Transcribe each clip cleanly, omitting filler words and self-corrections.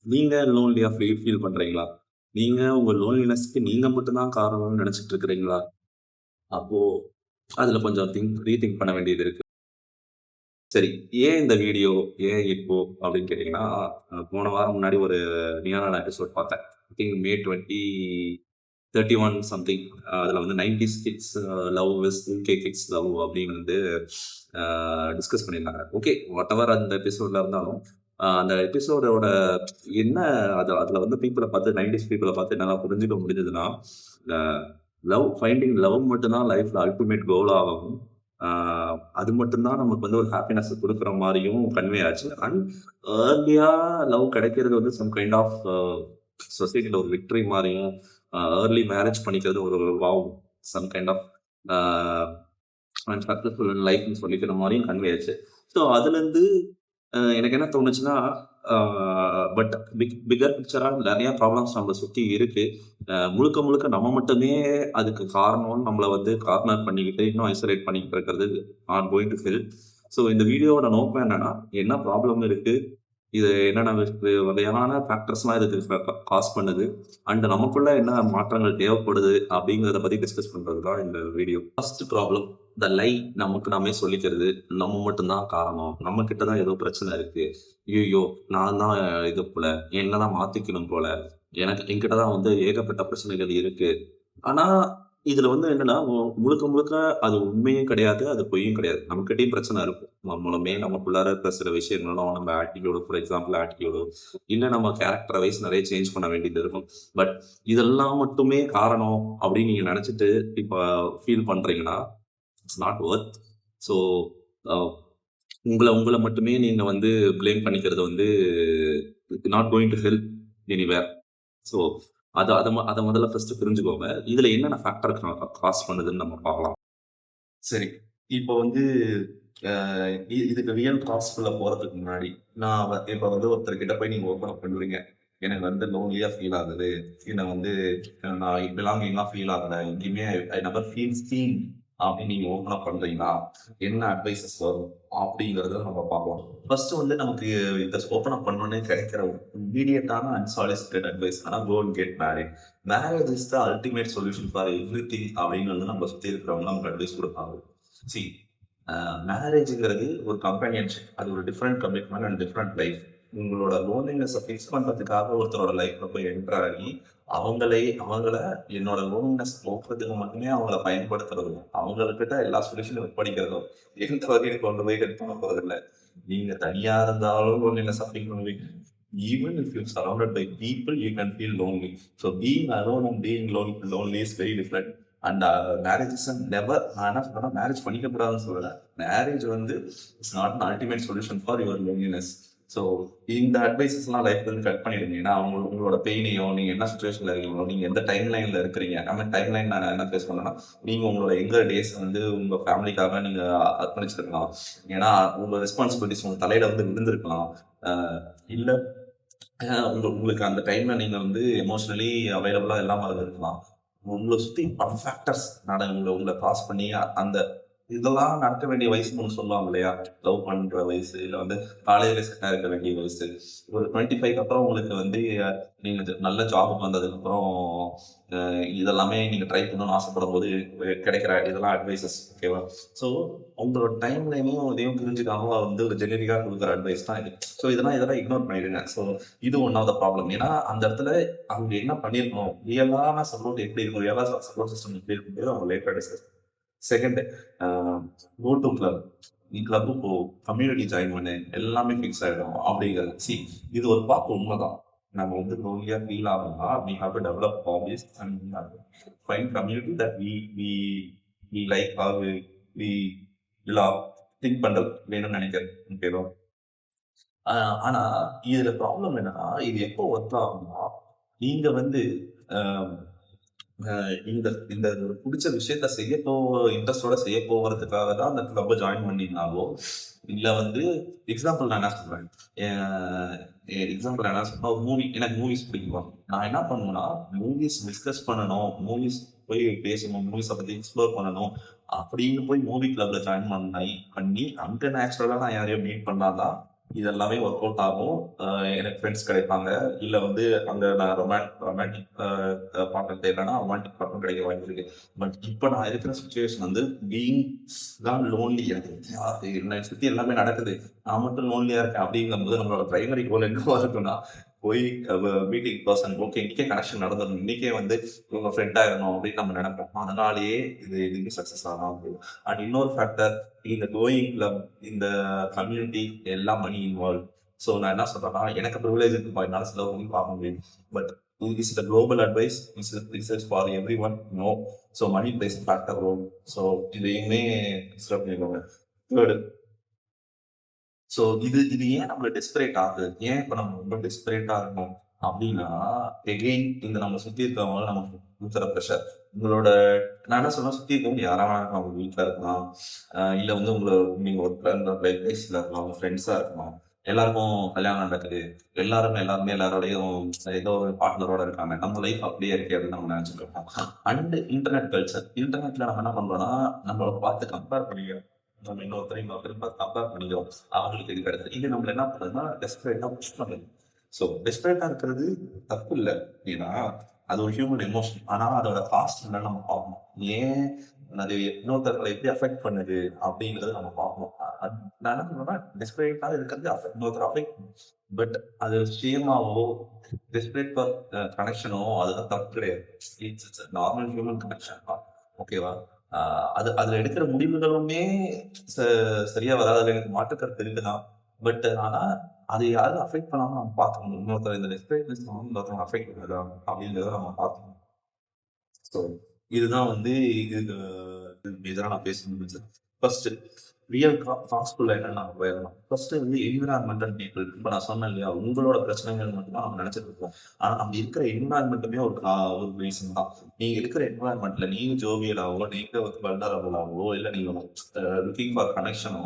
நீங்க லோன்லியா ஃபீல் பண்றீங்களா? நீங்க உங்க லோன்லினஸ்க்கு நீங்க மட்டும் தான் காரணம்னு நெனச்சுட்டு இருக்கிறீங்களா? அப்போ அதுல கொஞ்சம் ரீதிங்க் பண்ண வேண்டியது இருக்கு. சரி, ஏன் இந்த வீடியோ? ஏன் இப்போ? அப்படின்னு கேட்டீங்கன்னா, போன வாரம் முன்னாடி ஒரு நியானா எபிசோட் பார்த்தேன். I think May 2031 something. அதுல வந்து 90ஸ் kids love is UK kids love அப்படின்னு வந்து டிஸ்கஸ் பண்ணியிருந்தாங்க. ஓகே, வாட்டெவர் அந்த எபிசோட்ல இருந்தாலும், அந்த எபிசோடோட என்ன அதுல வந்து பீப்பிள பார்த்து 90ஸ் பீப்பிள பார்த்து என்னால புரிஞ்சுக்க முடிஞ்சதுன்னா, அ ஃபைண்டிங் லவ் மட்டும் தான் லைஃப்ல அல்டிமேட் கோலாகவும், ஆ அது மட்டும் தான் நமக்கு வந்து ஒரு ஹாப்பினஸ் குடுக்குற மாரியும் கன்வே ஆச்சு. அண்ட் ஏர்லியா லவ் கிடைக்கிறது வந்து சம் கைண்ட் ஆஃப் சொசைட்டில ஒரு விக்டரி மாரியும், ஏர்லி மேரேஜ் பண்ணிக்கிறது ஒரு wow! Some kind of a successful in லைஃப்ன்னு சொல்லிக்கிற மாரியும் கன்வே ஆச்சு. ஸோ அதுலருந்து எனக்கு என்ன தோணுச்சுன்னா, ஆ பட் பிக்கர் பிக்சரா நெறைய ப்ராப்ளம்ஸ் நம்மள சுத்தி இருக்கு. முழுக்க முழுக்க நம்ம மட்டுமே அதுக்கு காரணம்னு நம்மள வந்து கார்னர் பண்ணிக்கிட்டு, இன்னும் ஐசோலேட் பண்ணிக்கிட்டு இருக்கிறது not going to help. So இந்த வீடியோவோட நோக்கம் என்னன்னா, என்ன ப்ராப்ளம் இருக்கு? இது என்னென்ன வகையான ஃபேக்டர்ஸ்லாம் இதுக்கு காஸ் பண்ணுது? அண்ட் நமக்குள்ள என்ன மாற்றங்கள் தேவைப்படுது? அப்படிங்கிறத பத்தி டிஸ்கஸ் பண்றது தான் இந்த வீடியோ. ஃபர்ஸ்ட் ப்ராப்ளம் த லை. நமக்கு நாமே சொல்லிக்கிறது. நம்ம மட்டும் தான் காரணம். நம்ம கிட்ட தான் ஏதோ பிரச்சனை இருக்கு. ஐய்யய்யோ! நான் தான் இது போல. என்ன தான் மாத்திக்கணும் போல. என்கிட்ட தான் வந்து ஏகப்பட்ட பிரச்சனைகள் இருக்கு. ஆனா, இதுல வந்து என்னன்னா, முழுக்க முழுக்க அது உண்மையும் கிடையாது. அது பொய்யும் கிடையாது. நம்மகிட்டயும் பிரச்சனை இருக்கும். நம்மளுமே நமக்குள்ளார இருக்கிற சில விஷயங்களும் நம்ம ஆட்டிட்யூடு ஃபார் எக்ஸாம்பிள் ஆட்டிட்யூடோ, இல்ல நம்ம கேரக்டர் வைஸ் நெறைய சேஞ்ச் பண்ண வேண்டியது இருக்கும். பட் இதெல்லாம் மட்டுமே காரணம் அப்படின்னு நீங்க நெனச்சுட்டு இப்ப ஃபீல் பண்றீங்கன்னா, இட்ஸ் நாட் வொர்த். ஸோ, அ உங்கள உங்கள மட்டுமே நீங்க வந்து ப்ளேம் பண்ணிக்கிறது வந்து not going to help anywhere. So, அத அத அத முதல்ல ஃபர்ஸ்ட்டு புரிஞ்சுக்கோங்க. இதுல என்னென்ன ஃபேக்டர் காஸ் பண்ணுதுன்னு நம்ம பார்க்கலாம். சரி. இப்போ வந்து அ இதுக்கு ரியல் காஸ்க்குள்ள போறதுக்கு முன்னாடி, நான் இப்ப வந்து ஒருத்தர்கிட்ட போய் நீங்க ஓப்பன் அப் பண்ணுவீங்க. எனக்கு வந்து லோன்லியா ஃபீல் ஆகுது. இல்ல வந்து நான் பிலாங்கிங்கா ஃபீல் ஆகல. எங்கேயுமே ஐ நெவர் ஃபீல் சீன் அப்படின்னு நீங்க ஓப்பன் அப் பண்றீங்கன்னா, என்ன அட்வைசஸ் வரும்? அப்படிங்கிறத நம்ம பார்க்கலாம். ஃபர்ஸ்ட் வந்து நமக்கு இத ஓப்பன் அப் பண்ணோனே கிடைக்கிற இம்மீடியட்டான அன்சாலிசிட்டட் அட்வைஸ் ஆனா go and get married. Marriage is the ultimate solution for everything அப்படின்னு வந்து நம்ம சுத்தி இருக்கிறவங்க நமக்கு அட்வைஸ் குடுப்பாங்க. சி மேரேஜ்ங்கிறது ஒரு கம்பேனியன்ஷிப். அது ஒரு different commitment and different life. உங்களோட லோன்லினஸ ஃபிக்ஸ் பண்றதுக்காக ஒருத்தரோட லைஃப்ல போய் என்டர் ஆகி, அவங்கள என்னோட லோன்லினஸ் போக்குறதுக்கு மட்டுமே அவங்கள பயன்படுத்துறதும், அவங்ககிட்ட எல்லா சொல்யூஷனும் ஒப்படைக்கிறதும், எந்த வகையிலும் கொண்டு போய் ஹெல்ப் பண்ண போறதில்ல. நீங்க தனியா இருந்தாலும் லோன்லினஸ ஃபீல் பண்ணுவீங்க. Even if you're surrounded by people, you can feel lonely. So being alone and being lonely is very different. And marriage is never. நான் என்ன சொல்றேன்னா, மேரேஜ் பண்ணிக்க கூடாதுன்னு சொல்லல. மேரேஜ் வந்து it's not an ultimate solution for your loneliness. So இந்த அட்வைசஸ்லாம் லைஃப்ல இருந்து கட் பண்ணிடுங்க. ஏன்னா உங்களோட பெயினையோ, நீங்க என்ன சுச்சுவேஷன்ல இருக்கீங்களோ, நீங்க எந்த டைம் லைன்ல இருக்கிறீங்க. நம்ம டைம் லைன் நான் என்ன பேச பண்ணேன்னா, நீங்க உங்களோட எங்கர் டேஸ் வந்து உங்க ஃபேமிலிக்காக நீங்க அர்ப்பணிச்சிருக்கலாம். ஏன்னா உங்க ரெஸ்பான்சிபிலிட்டிஸ் உங்க தலையில வந்து விழுந்திருக்கலாம். இல்ல உங்களுக்கு அந்த டைம்ல நீங்க வந்து எமோஷனலி அவைலபிளா இல்லாம இருந்திருக்கலாம். உங்கள சுத்தி பல ஃபேக்டர்ஸ் உங்கள பாஸ் பண்ணி அந்த இதெல்லாம் நடக்க வேண்டிய வயசுன்னு ஒண்ணு சொல்லுவாங்க இல்லையா? லவ் பண்ற வயசு, இல்ல வந்து காலேஜ்ல செட் ஆயிருக்க வேண்டிய வயசு. ஒரு 25க்கு அப்புறம் உங்களுக்கு வந்து நீங்க நல்ல ஜாப்க்கு வந்ததுக்கப்புறம் இதெல்லாமே நீங்க ட்ரை பண்ணணும்னு ஆசைப்படும்போது கிடைக்கிற இதெல்லாம் அட்வைசஸ். ஓகேவா? ஸோ உங்களோட டைம் லைனையும் இதையும் புரிஞ்சுக்காம வந்து ஒரு ஜெனரிக்கா குடுக்குற அட்வைஸ் தான் இது. ஸோ இதெல்லாம் இக்னோர் பண்ணிடுங்க. ஸோ இது ஒன் ஆஃப் த ப்ராப்ளம். ஏன்னா அந்த இடத்துல அவங்க என்ன பண்ணியிருக்கணும், ரியலான சப்போர்ட் எப்படி இருக்கும், ரியலான சப்போர்ட் சிஸ்டம் எப்படி இருக்குங்கிறது அவங்க லேட்டரா discuss. Second, go to club. நீ கிளப்பு போ, கம்யூனிட்டி ஜாயின் பண்ணு, எல்லாமே ஃபிக்ஸ் ஆயிடும் அப்படிங்கிறது. இது ஒரு பார்ட் உண்மைதான். நம்ம வந்து லோன்லியா ஃபீல் ஆகும்னா, we have to develop hobbies and find community that we like or we love. Think பண்றது வேணும்னு நினைக்கிறது. ஓகேவா? ஆனா இதுல ப்ராப்ளம் என்னன்னா, இது எப்போ ஒர்க் ஆகும்னா, நீங்க வந்து அ அ இந்த இந்த புடிச்ச விஷயத்த இன்ட்ரெஸ்ட்டோட செய்ய போவறதுக்காக தான் அந்த கிளப்ப ஜாயின் பண்ணீங்கனாலோ, இல்ல வந்து எக்ஸாம்பிள் நான் என்ன சொல்றேன், எக்ஸாம்பிள் என்ன சொல்றேன்னா, ஒரு எனக்கு மூவிஸ் பிடிக்குமா? நான் என்ன பண்ணுவேன்னா, மூவிஸ் டிஸ்கஸ் பண்ணணும், மூவிஸ் போய் பேசணும், மூவிஸ பத்தி எக்ஸ்ப்ளோர் பண்ணணும், அப்படின்னு போய் மூவி கிளப்ல ஜாயின் பண்ணி, அங்க நேச்சுரலா நான் யாரையோ மீட் பண்ணா தான் இது எல்லாமே ஒர்க் அவுட் ஆகும். எனக்கு ஃப்ரெண்ட்ஸ் கிடைப்பாங்க. இல்ல வந்து அங்க நான் ரொமான்டிக் பார்ட்னர் தேடுறேன்னா, ரொமான்டிக் பார்ட்னர் கிடைக்க வாய்ப்பு இருக்கு. பட் இப்ப நான் இருக்கிற சிச்சுவேஷன் வந்து பீயிங் தான் லோன்லி. எனக்கு என்னை சுத்தி எல்லாமே நடக்குது. நான் மட்டும் லோன்லியா இருக்கேன் அப்படிங்கும்போது நம்மளோட பிரைமரி கோல் என்னவா இருக்குன்னா, போய் மீட்டிங் பர்சன் ஓகே இன்னைக்கே கனெக்ஷன் நடந்துடணும். இன்னைக்கே வந்து இவங்க ஃப்ரெண்ட் ஆயிடணும் அப்படின்னு நம்ம நினைப்போம். அதனாலேயே இது எதுவுமே சக்சஸ் ஆகாம அண்ட் இன்னொரு ஃபேக்டர் இந்த கோயிங் கிளப் இந்த கம்யூனிட்டி எல்லாம் மணி இன்வால்வ். ஸோ நான் என்ன சொல்றேன்னா எனக்கு ப்ரிவிலேஜ் இருக்கு என்னால் செலவு பண்ணி பார்க்க முடியும். But is the global advice is for everyone no. So money plays factor role. So இதையுமே கன்சிடர் பண்ணிக்கோங்க. தேர்டு, ஸோ இது இது ஏன் நம்மள டெஸ்பரேட் ஆகுது? ஏன் இப்போ நம்ம ரொம்ப டெஸ்பரேட்டா இருக்கோம் அப்படின்னா, எகெயின் இந்த நம்ம சுத்தி இருக்கவங்க நமக்கு குடுக்குற ப்ரெஷர். உங்களோட நான் என்ன சொல்றேன், சுத்தி இருக்கவங்க யாரா வேணா இருக்கலாம். உங்க வீட்ல இருக்கலாம், இல்ல வந்து நீங்க ஒர்க் பண்ற பிளேஸ்ல இருக்கலாம், உங்க ஃப்ரெண்ட்ஸா இருக்கலாம். எல்லாருக்கும் கல்யாணம் நடக்குது. எல்லாருமே எல்லாரோடையும் ஏதோ ஒரு பார்ட்னரோட இருக்காங்க. நம்ம லைஃப் அப்படியே இருக்கு அப்படின்னு நம்ம நினைச்சிட்டு இருக்கோம். And internet culture. இன்டர்நெட்ல நம்ம என்ன பண்றோம்னா, நம்மள பார்த்து கம்பேர் பண்ணிக்கிறோம். நம்ம இன்னொருத்தரையும் பார்த்து கம்பேர் பண்ணிக்கிறோம். அவங்களுக்கு இது கிடைச்சது. இது நம்மள என்ன பண்ணுதுன்னா, டெஸ்பரேட்டா புஷ் பண்ணுது. ஸோ டெஸ்பரேட்டா இருக்கிறது தப்பு இல்ல. ஏன்னா, அது ஒரு ஹியூமன் எமோஷன். ஆனா அதோட காஸ்ட் என்னன்னு நம்ம பார்க்கணும். ஏன் அது இன்னொருத்தர்களை எப்படி அஃபெக்ட் பண்ணுது அப்படிங்கிறத நம்ம பார்க்கணும். நான் என்ன சொல்றேன்னா, டெஸ்பரேட்டா இருக்கிறது இன்னொருத்தர் அஃபெக்ட், பட் அது விஷயமாவோ டெஸ்பரேட் ஃபார் கனெக்ஷனோ அதுதான் தப்பு கிடையாது. இட்ஸ் நார்மல் ஹியூமன் கனெக்ஷன் தான். ஓகேவா? அது அதுல எடுக்கிற முடிவுகளுமே சரியா வராது. அதுல எனக்கு மாற்று கருத்து இருக்குதான். பட் ஆனா அது யாரும் அஃபெக்ட் பண்ணாம நம்ம பார்க்கணும். இன்னொருத்தர் இந்த டெஸ்பரேட்னஸ் இன்னொருத்தவங்க அஃபெக்ட் பண்ணுதா அப்படிங்கிறத நம்ம பார்க்கணும். ஸோ இதுதான் வந்து இது மேஜரா நான் பேச முடிஞ்சது. ஃபர்ஸ்ட் ரியல் காஸ்ட்ஃபுல்லா என்ன நம்ம போயிடலாம். ஃபர்ஸ்ட் வந்து என்விரான்மெண்டல் பீப்புள். இப்போ நான் சொன்னேன் இல்லையா, உங்களோட பிரச்சனைகள் மட்டும் தான் நம்ம நினைச்சிட்டு இருக்கோம். ஆனா நம்ம இருக்கிற என்விரான்மெண்ட்டுமே ஒரு ரீசன் தான். நீங்க இருக்கிற என்விரான்மெண்ட்ல நீங்க ஜோவியலாவோ, நீங்க வந்து வல்னரபிளாவோ, இல்ல நீங்க லுக்கிங் ஃபார் கனெக்ஷனோ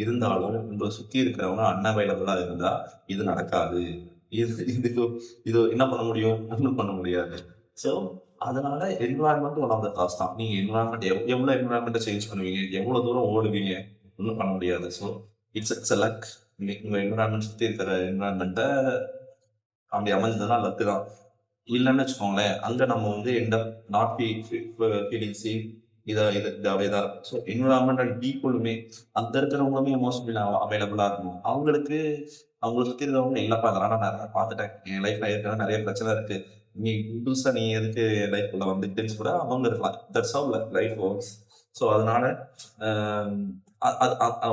இருந்தாலும் உங்களை சுத்தி இருக்கிறவங்க அன்அவைலபிளா இருந்தா இது நடக்காது. இதுக்கு இது என்ன பண்ண முடியும்? ஒன்றும் பண்ண முடியாது. ஸோ அதனால environment one of the caste தான். நீங்க என்விரான்மெண்ட் எவ்வளவு என்விரான்மெண்ட்டை சேஞ்ச் பண்ணுவீங்க, எவ்வளவு தூரம் ஓடுவீங்க, ஒன்றும் பண்ண முடியாது. So it's a luck. உங்க என்விரான்மெண்ட் சுத்தி இருக்கிற என்விரான்மெண்ட்டை அப்படி அமைஞ்சதுன்னா லக்கு தான். இல்லைன்னு வச்சுக்கோங்களேன், அங்க நம்ம வந்து end up not feeling safe. இதாவே தான். ஸோ என்விரான்மெண்ட் அண்ட் பீப்புளுமே அங்க இருக்கிறவங்களுமே எமோஷனலி அவைலபிளா இருக்கணும். அவங்கள சுத்தி இருக்கிறவங்க இல்லப்பா அதெல்லாம் நான் நிறைய பார்த்துட்டேன். என் லைஃப்ல ஏற்கனவே நிறைய பிரச்சனை இருக்கு. புதுசா நீ எதுக்கு லைஃப்ல வந்துட்டுன்னு கூட அவங்க இருக்கலாம். That's how life works. So அதனால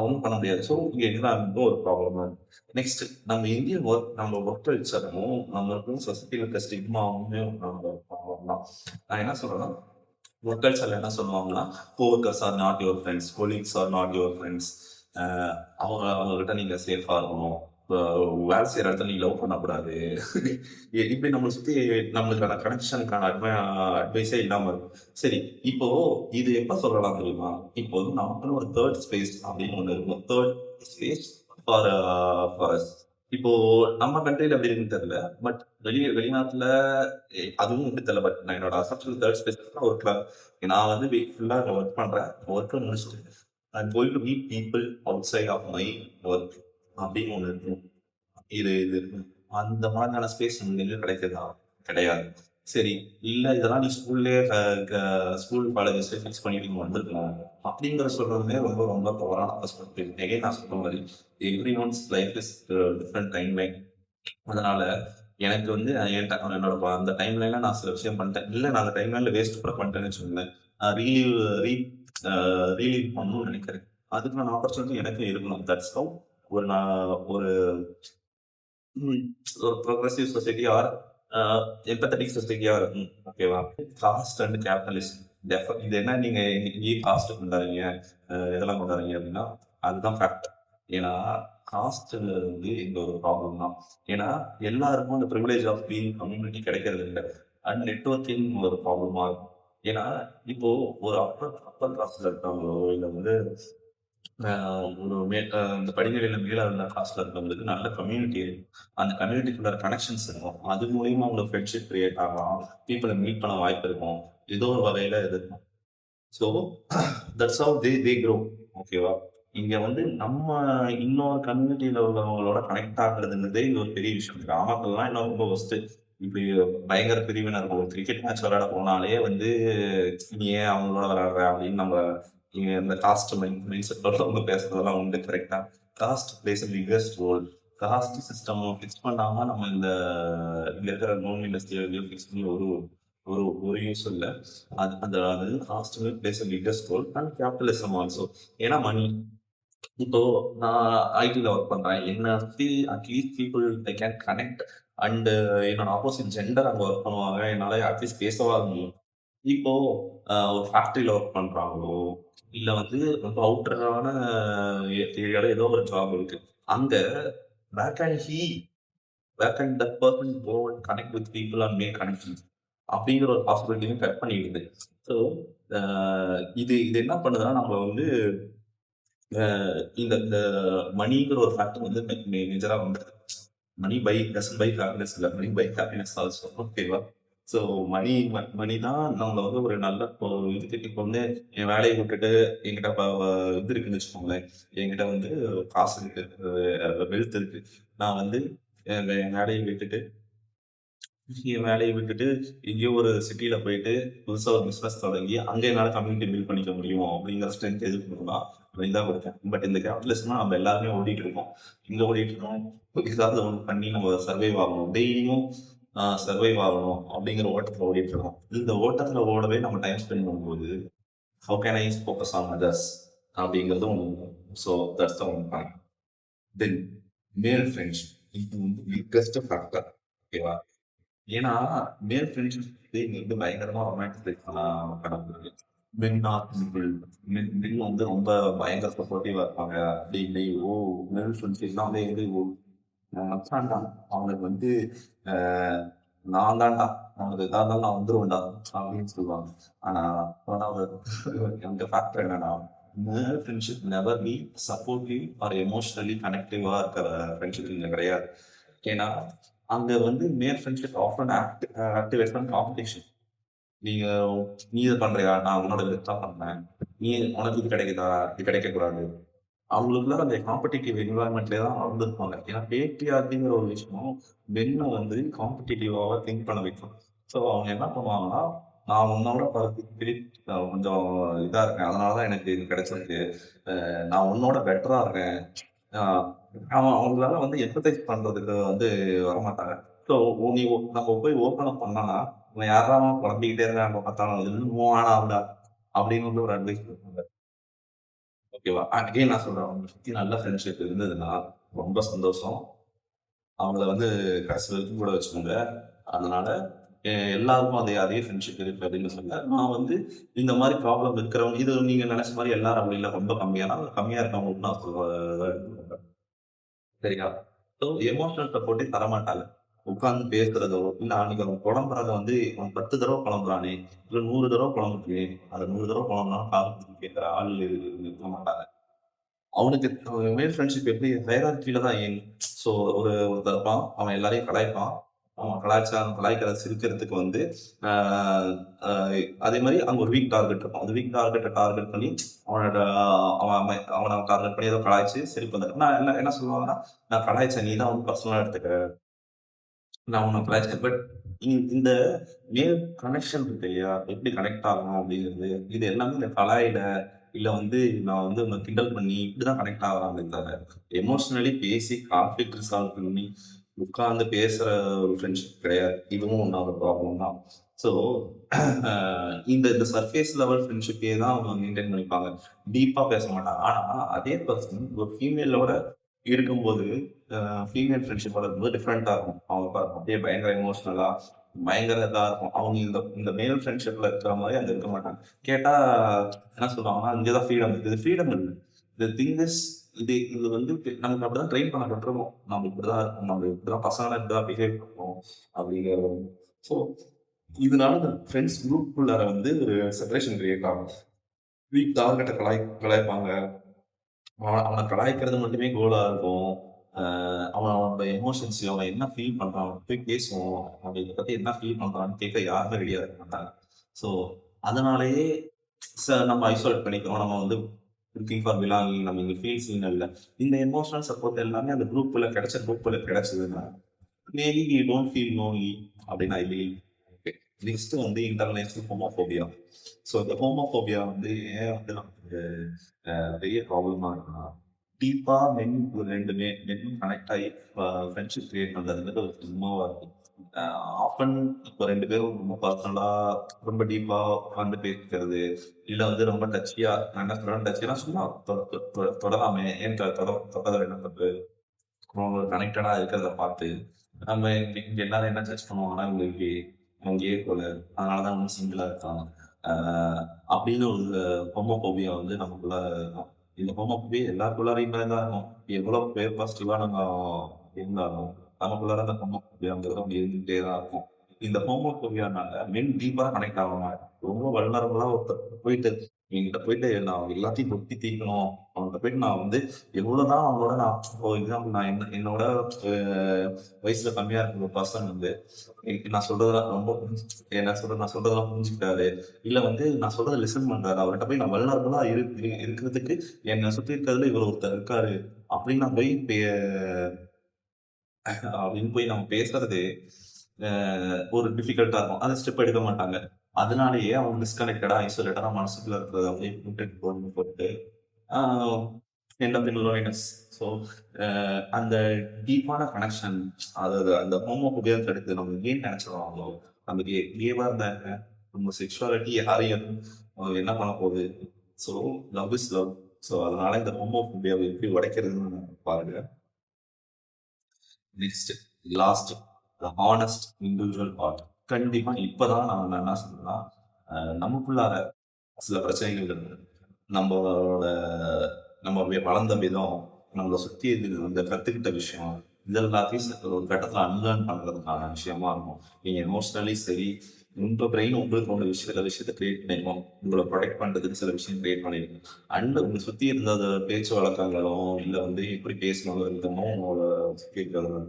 ஒன்றும் பண்ண முடியாது. ஸோ இங்க என்விரான்மெண்ட்டும் ஒரு ப்ராப்ளம் தான். நெக்ஸ்ட் நம்ம இந்தியன் நம்ம ஒர்க் கல்ச்சரும் நம்மளுக்கும் சொசைட்டியில் இருக்க ஸ்டிக்மாவுமே நம்ம ப்ராப்ளம் தான். நான் என்ன சொல்றேன்னா, ஒர்க் கல்ச்சர்ல என்ன சொல்லுவாங்கன்னா, coworkers are not your friends, colleagues are not your friends. அவங்ககிட்ட நீங்க சேஃபா இருக்கணும். வேலை செய்யற இடத்துல நீங்க லவ் பண்ணக்கூடாது. இப்படி நம்மளை சுத்தி நம்மளுக்கான கனெக்ஷனுக்கான அட்வைஸே இல்லாம இருக்கும். சரி, இப்போ இது எப்ப சொல்லலாம் தெரியுமா? இப்போ வந்து நமக்குன்னு ஒரு தேர்ட் ஸ்பேஸ் அப்படின்னு ஒண்ணு இருக்கும். தேர்ட் ஸ்பேஸ் ஃபார் ஃபார் இப்போ நம்ம கண்ட்ரில எப்படி இருக்குன்னு தெரியல. பட் வெளிநாட்டுல அதுவும் வந்து தெரியல. பட் நான் என்னோட அசம்ஷன் தேர்ட் ஸ்பேஸ் ஒர்க்ல நான் வந்து வீக் ஃபுல்லா ஒர்க் பண்றேன். ஒர்க்கை முடிச்சுட்டு I going to meet people outside of my work அப்படின்னு ஒண்ணு இருக்கும். இது அந்த மாதிரியான ஸ்பேஸ் உங்களுக்கு கிடைக்குதா? கிடையாது. சரி, இல்ல இதெல்லாம் நீ ஸ்கூல் காலேஜஸ்ல ஃபிக்ஸ் பண்ணிட்டு நீங்க வந்திருக்கலாம் அப்படிங்கிற சொல்றதுமே ரொம்ப ரொம்ப தவறான பெர்ஸ்பெக்டிவ். எகைன் நான் சொல்ற மாதிரி every once life is different time line. அதனால எனக்கு வந்து என்னோட அந்த டைம் லைன்ல நான் சில விஷயம் பண்ணிட்டேன். இல்ல நான் அந்த டைம் லைன்ல வேஸ்ட் கூட பண்ணிட்டேன்னு வச்சுக்கோங்களேன். ரீலீவ் ரீ ரீலீவ் பண்ணணும்னு நினைக்கிறேன். அதுக்கான ஆப்பர்ச்சுனிட்டி எனக்கு இருக்கணும். தட்ஸ் ஹவ் ஒரு ஒரு ப்ரோக்ரஸிவ் சொசைட்டி ஆர் எம்பத்தட்டிக் சொசைட்டியா இருக்கும். ஓகேவா? காஸ்ட் அண்ட் கேபிட்டலிசம் இது என்ன, நீங்க இங்கேயே காஸ்ட் கொண்டாடுறீங்க, இதெல்லாம் கொண்டாடுறீங்க அப்படின்னா அதுதான் ஃபேக்ட். ஏன்னா காஸ்ட் வந்து இந்த ஒரு ப்ராப்ளம் தான். ஏன்னா எல்லாருக்கும் இந்த ப்ரிவிலேஜ் ஆஃப் பீங் கம்யூனிட்டி கிடைக்கிறது இல்லை. அண்ட் நெட்ஒர்க்கிங் ஒரு ப்ராப்ளமா இருக்கும். ஏன்னா இப்போ ஒரு அப்பர் அப்பர் காஸ்ட்ல இருக்காங்களோ இல்லை வந்து இந்த படிநிலையில மேல உள்ள காசுல இருக்கிறவங்களுக்கு நல்ல கம்யூனிட்டி இருக்கும். அந்த கம்யூனிட்டிக்குள்ள கனெக்ஷன்ஸ் இருக்கும். அது மூலியமா உங்களுக்கு ஃப்ரெண்ட்ஷிப் கிரியேட் ஆகலாம். பீப்புளை மீட் பண்ண வாய்ப்பு இருக்கும். ஏதோ ஒரு வகையில இது இருக்கும். So that's how they grow. ஓகேவா? இங்க வந்து நம்ம இன்னொரு கம்யூனிட்டியில உள்ளவங்களோட கனெக்ட் ஆகுறதுன்றதே இது ஒரு பெரிய விஷயம். கிராமத்துலலாம் இன்னும் ரொம்ப ஒஸ்ட்டு. இப்படி பயங்கர பிரிவினர். ஒரு கிரிக்கெட் மேட்ச் விளையாட போனாலே வந்து, "நீ ஏன் அவங்களோட விளையாடுற?" அப்படின்னு நம்ம இங்க இந்த காஸ்ட் மைண்ட் செட்டோட அவங்க பேசுறதெல்லாம் உண்டு. கரெக்ட்டா? Caste plays a biggest role. Caste system fix பண்ணாம நம்ம இங்க இருக்கிற லோன்லினஸ்லயோ ஃபிக்ஸ் பண்ணி ஒரு ஒரு ஒரு யூஸ் இல்ல. அந்த அது caste plays a biggest role and capitalism also. ஏன்னா மணி. இப்போ நான் ஐடில ஒர்க் பண்றேன். என்ன சுத்தி at least people they can connect and என்னோட ஆப்போசிட் ஜெண்டர் அங்க ஒர்க் பண்ணுவாங்க. என்னால அட்லீஸ்ட் பேசவாது முடியும். இப்போ ஒரு ஃபேக்டரியில ஒர்க் பண்றாங்களோ, இல்ல வந்து ரொம்ப அவுட்டரான ஏரியால ஏதோ ஒரு ஜாப் இருக்கு. அங்க where can he where can that person go and connect with people and make connections அப்படிங்கிற ஒரு பாசிபிலிட்டியும் கட் பண்ணிடுது. ஸோ இது இது என்ன பண்ணுதுன்னா, நம்ம வந்து இந்த இந்த மணிங்கிற ஒரு ஃபேக்டர் வந்து மேஜரா வந்துருது. மணி டசன்ட் பை ஹாப்பினஸ் இல்ல. Money buy happiness also. ஓகேவா? ஸோ மணி தான் நம்மள வந்து ஒரு நல்ல இப்போ இதுக்கு இப்போ வந்து என் வேலையை விட்டுட்டு என்கிட்ட இது இருக்குன்னு வச்சுக்கோங்களேன். என்கிட்ட வந்து காசு இருக்கு. வெல்த் இருக்கு. நான் வந்து என் வேலையை விட்டுட்டு எங்கேயோ ஒரு சிட்டில போயிட்டு புதுசா ஒரு பிசினஸ் தொடங்கி அங்க என்னால கம்யூனிட்டி பில்ட் பண்ணிக்க முடியும் அப்படிங்கிற ஸ்ட்ரென்த் எதுக்கு கொடுக்கும்னா தான் கொடுத்தேன். பட் இந்த கேபிட்டலிசம்னா நம்ம எல்லாருமே ஓடிட்டு இருக்கோம். இங்க ஓடிட்டு இருக்கோம். ஏதாவது ஒன்று பண்ணி நம்ம சர்வைவ் ஆகணும். டெய்லியும் சர்வைவ் ஆகணும் அப்படிங்கிற ஓட்டத்துல ஓடிட்டு இருக்கோம். இந்த ஓட்டத்துல ஓடவே நம்ம டைம் ஸ்பெண்ட் பண்ணும்போது how can I focus on others அப்படிங்கிறது ஒன்று. So that's the one point. Then male friendship இது வந்து பிக்கஸ்ட் ஃபேக்டர். ஓகேவா? ஏன்னா மேல் ஃப்ரெண்ட்ஷிப் இங்க வந்து பயங்கரமா ரொமான்டிக் கடந்து மென் ஆர் சிம்பிள். மென் வந்து ரொம்ப பயங்கர சப்போர்ட்டிவா இருப்பாங்க. அப்படி இல்லை மேல் ஃப்ரெண்ட்ஷிப்லாம் வந்து எங்க மச்சான்டா அவனுக்கு வந்து ஆஹ், நான் தான்டா அவனுக்கு எதா இருந்தாலும் நான் வந்துருவேன்டா அப்படின்னு சொல்லுவாங்க. ஆனா எங்க ஃபேக்டர் என்னன்னா male friendship never be supportive or emotionally கனெக்டிவா இருக்கிற ஃப்ரெண்ட்ஷிப் இங்க கிடையாது. ஏன்னா அங்க வந்து மேல் ஃப்ரெண்ட்ஷிப் ஆஃபன் ஆக்டிவேட் பண்ண காம்படிஷன். நீங்க நீ இதை பண்றியா, நான் உன்னோட தான் பண்றேன். நீ உனக்கு இது கிடைக்குதா, இது கிடைக்க கூடாது. அவங்களுக்குள்ள அந்த காம்படிட்டிவ் என்வாயன்மெண்ட்ல தான் வளர்ந்துருப்பாங்க. ஏன்னா பேட்ரியார்கிங்கிற ஒரு விஷயம் பெண்ணை வந்து காம்படிட்டிவாக திங்க் பண்ண வைக்கும். ஸோ அவங்க என்ன பண்ணுவாங்கன்னா, நான் உன்னோட கொஞ்சம் இதா இருக்கேன், அதனாலதான் எனக்கு இது கிடைச்சிருக்கு. நான் உன்னோட பெட்டரா இருக்கேன். ஆஹ் அவங்களால வந்து எம்பத்தைஸ் பண்றதுக்கு வந்து வரமாட்டாங்க. ஸோ நீ நம்ம போய் ஓப்பன் அப் பண்ணனா, இவன் யாராம குழம்பிக்கிட்டே இருக்காங்க பார்த்தாலும் இன்னும் ஆனா அப்படின்னு வந்து ஒரு அட்வைஸ் கொடுப்பாங்க. ஓகேவா? அகைன் நான் சொல்றேன், அவங்க சுத்தி நல்ல ஃப்ரெண்ட்ஷிப் இருந்ததுன்னா ரொம்ப சந்தோஷம். அவங்கள வந்து கடைசி வரைக்கும் கூட வச்சுக்கோங்க. அதனால எல்லாருக்கும் அதே ஃப்ரெண்ட்ஷிப் இருக்கு அப்படின்னு சொல்ல நான் வந்து இந்த மாதிரி ப்ராப்ளம் இருக்கிறவங்க இது நீங்க நினைச்ச மாதிரி எல்லாரும் அப்படி இல்லை, ரொம்ப கம்மியானா கம்மியா இருக்கவங்களுக்கு நான் சொல்லுவேன். சரியா? ஸோ எமோஷனல் சப்போர்ட்டே தரமாட்டாங்க. உட்கார்ந்து பேசுறதோ, இல்ல அன்னைக்கு அவன் புலம்புறத வந்து அவன் 10 தடவை புலம்புறானே, இல்ல 100 தடவை புலம்புறியே, அத 100 தடவை புலம்புனாலும் காது குடுத்து கேட்கிற ஆள் இருக்க மாட்டாங்க. அவனுக்கு மேல் ஃப்ரெண்ட்ஷிப் எப்படி ஹைரார்கில தான் இயங்கும். ஸோ ஒருத்தன் இருப்பான், அவன் எல்லாரையும் கலாய்ப்பான். அவன் கலாய்க்கிறத சிரிக்கிறதுக்கு வந்து ஆஹ் ஆஹ் அதே மாதிரி அங்க ஒரு வீக் டார்கெட் இருக்கும். அந்த வீக் டார்கெட் பண்ணி அவனோட அவனை டார்கெட் பண்ணி ஏதோ கலாய்ச்சி சரி பண்ண நான் என்ன சொல்லுவாங்கன்னா, நான் கலாய்ச்சேன், நீ தான் வந்து பர்சனலா எடுத்துக்க, நான் உன்னை கலாய்ச்சேன். பட் இந்த மேல் கனெக்ஷன் இருக்கு இல்லையா, எப்படி கனெக்ட் ஆகணும் அப்படிங்கிறது இது எல்லாமே இந்த கலாயில இல்ல வந்து நான் வந்து உன்னை கிண்டல் பண்ணி இப்படிதான் கனெக்ட் ஆகுறாங்களே தவிர எமோஷனலி பேசி கான்ஃபிளிக்ட் ரிசால்வ் பண்ணி உட்கார்ந்து பேசுற ஒரு ஃப்ரெண்ட்ஷிப் கிடையாது. இதுவும் ஒன்னாவது ப்ராப்ளம் தான். ஸோ இந்த இந்த சர்ஃபேஸ் லெவல் ஃப்ரெண்ட்ஷிப்பே தான் அவங்க மெயின்டைன் பண்ணிப்பாங்க. டீப்பா பேச மாட்டாங்க. ஆனா அதே பர்சன் ஒரு ஃபீமேலோட இருக்கும்போது ஃபீமேல் ஃப்ரெண்ட்ஷிப் வளர்க்கும்போது டிஃப்ரெண்டா இருக்கும். அவங்க அப்படியே பயங்கர எமோஷனலா பயங்கர இதா இருக்கும். அவங்க இந்த இந்த மேல் ஃப்ரெண்ட்ஷிப்ல இருக்கிற மாதிரி அங்க இருக்க மாட்டாங்க. கேட்டா என்ன சொல்லுவாங்கன்னா, இங்கதான் ஃப்ரீடம் இருக்குது. ஃப்ரீடம் இல்லை. தி திங் இஸ் இது வந்து நமக்கு அப்படிதான் ட்ரெயின் பண்ணப்பட்டிருக்கோம். நம்ம இப்படிதான் இருக்கணும், நம்ம இப்படிதான் பசங்களா இப்படிதான் பிஹேவ் பண்ணுவோம் அப்படிங்கிறது. ஸோ இதனால இந்த ஃப்ரெண்ட்ஸ் குரூப்புக்குள்ளார வந்து ஒரு செப்பரேஷன் கிரியேட் ஆகும். வீக் டார்கெட்டை கலாய்ப்பாங்க. அவனை கலாய்க்கிறது மட்டுமே கோலா இருக்கும். அவனோட எமோஷன்ஸ் அவன் என்ன ஃபீல் பண்றான் அவன் போய் பேசுவோம். அவன் இதை பத்தி என்ன ஃபீல் பண்றான்னு கேட்க யாருமே ரெடியா இருக்க மாட்டாங்க. ஸோ அதனாலேயே நம்ம ஐசோலேட் பண்ணிக்கிறோம். நம்ம வந்து லுக்கிங் ஃபார் பிலாங்கிங், நம்ம இங்க ஃபீல் சீன் இல்ல. இந்த எமோஷனல் சப்போர்ட் எல்லாமே அந்த குரூப்ல கிடைச்சதுன்னா maybe we don't feel lonely அப்படின்னு ஐ பிலீவ். ஓகே. நெக்ஸ்ட் வந்து இன்டர்நேஷனல் ஹோமோஃபோபியா. ஸோ இந்த ஹோமோஃபோபியா வந்து ஏன் வந்து நமக்கு பெரிய ப்ராப்ளமா இருக்குன்னா, டீப்பா மென் ரெண்டுமே மென் கனெக்ட் ஆகி ஃப்ரெண்ட்ஷிப் கிரியேட் பண்றதுங்கிறது ஒரு சும்மாவா இருக்கு. ஆஃபன் இப்போ 2 பேரும் ரொம்ப பர்சனலா ரொம்ப டீப்பா உட்காந்து பேசிக்கிறது, இல்ல வந்து ரொம்ப டச்சியா, நான் என்ன சொல்றேன் டச்சியா சும்மா தொடராமே ஏன் தொடர்றது என்ன தப்பு, கனெக்டடா இருக்கிறத பார்த்து நம்ம இங்க எல்லாரும் என்ன ஜட்ஜ் பண்ணுவாங்கன்னா இவங்களுக்கு அங்கேயே போல, அதனாலதான் வந்து சிங்கிளா இருக்காங்க அப்படின்னு ஒரு ஹோமோபோபியா வந்து நமக்குள்ள இருக்கும். இந்த ஹோமோபோபியா எல்லாருக்குள்ளாரையுமே தான் இருக்கும். எவ்வளவு பேர் பாசிட்டிவா நம்ம இருந்தாலும் நமக்குள்ளார அந்த ஹோமோபோபியாங்கிறது அவங்க இருந்துகிட்டே தான் இருக்கும். இந்த ஹோமோபோபியானால மென் டீப்பா கனெக்ட் ஆகாம ரொம்ப வல்னரபுளா ஒருத்தர் போயிட்டு என்கிட்ட போயிட்டு நான் எல்லாத்தையும் கொட்டி தீக்கணும், அவங்கள்ட்ட போயிட்டு நான் வந்து எவ்வளவுதான் அவங்களோட நான் ஃபார் எக்ஸாம்பிள் நான் என்னோட வயசுல கம்மியா இருக்கிற ஒரு பர்சன் வந்து நான் சொல்றதெல்லாம் ரொம்ப நான் சொல்றதெல்லாம் புரிஞ்சுக்கிட்டாரு, இல்ல வந்து நான் சொல்றதை லிசன் பண்றாரு, அவர்கிட்ட போய் நான் வல்னரபுளா இருக்கிறதுக்கு என்னை சுத்தி இருக்கிறதுல இவர் ஒருத்தர் இருக்காரு அப்படின்னு நான் போய் அப்படின்னு போய் நம்ம பேசுறது ஒரு டிஃபிகல்ட்டா இருக்கும். அதை ஸ்டெப் எடுக்க மாட்டாங்க. அதனாலேயே அவங்க டிஸ்கனெக்டடா ஐசோலேட்டடா மனசுக்குள்ள இருக்கிறத அப்படியே விட்டுட்டு போட்டு end of the loneliness. So அந்த டீப்பான கனெக்ஷன், அதாவது அந்த ஹோமோபோபியான்னு எடுத்து நம்ம ஏன் நினைச்சிருவாங்களோ, நம்ம கேவா இருந்தாங்க, நம்ம செக்ஷுவாலிட்டி யாரையும் என்ன பண்ண போகுது. So love is love. So அதனால இந்த ஹோமோபோபியாவை எப்படி உடைக்கிறதுன்னு பாருங்க. Next last honest individual part. கண்டிப்பா இப்பதான் நான் என்ன சொல்றேன்னா, நமக்குள்ளார சில பிரச்சனைகள் இருக்கு. நம்மளோட நம்ம வளர்ந்த விதம், நம்மளை சுத்தி இந்த கத்துக்கிட்ட விஷயம், இது எல்லாத்தையும் ஒரு கட்டத்துல அன்லேர்ன் பண்றதுக்கான விஷயமா இருக்கும். நீங்க எமோஷனலி சரி, உங்க பிரெயின் உங்களுக்கு ஒரு விஷயத்த கிரியேட் பண்ணிருக்கோம், உங்களை ப்ரொடெக்ட் பண்றதுக்கு சில விஷயம் கிரியேட் பண்ணிருக்கோம். அண்ட் உங்களை சுத்தி இருந்த பேச்சு வழக்கங்களும் இல்ல வந்து எப்படி பேசணும் விதமும் உங்களோட சுத்தி இருக்கிறது.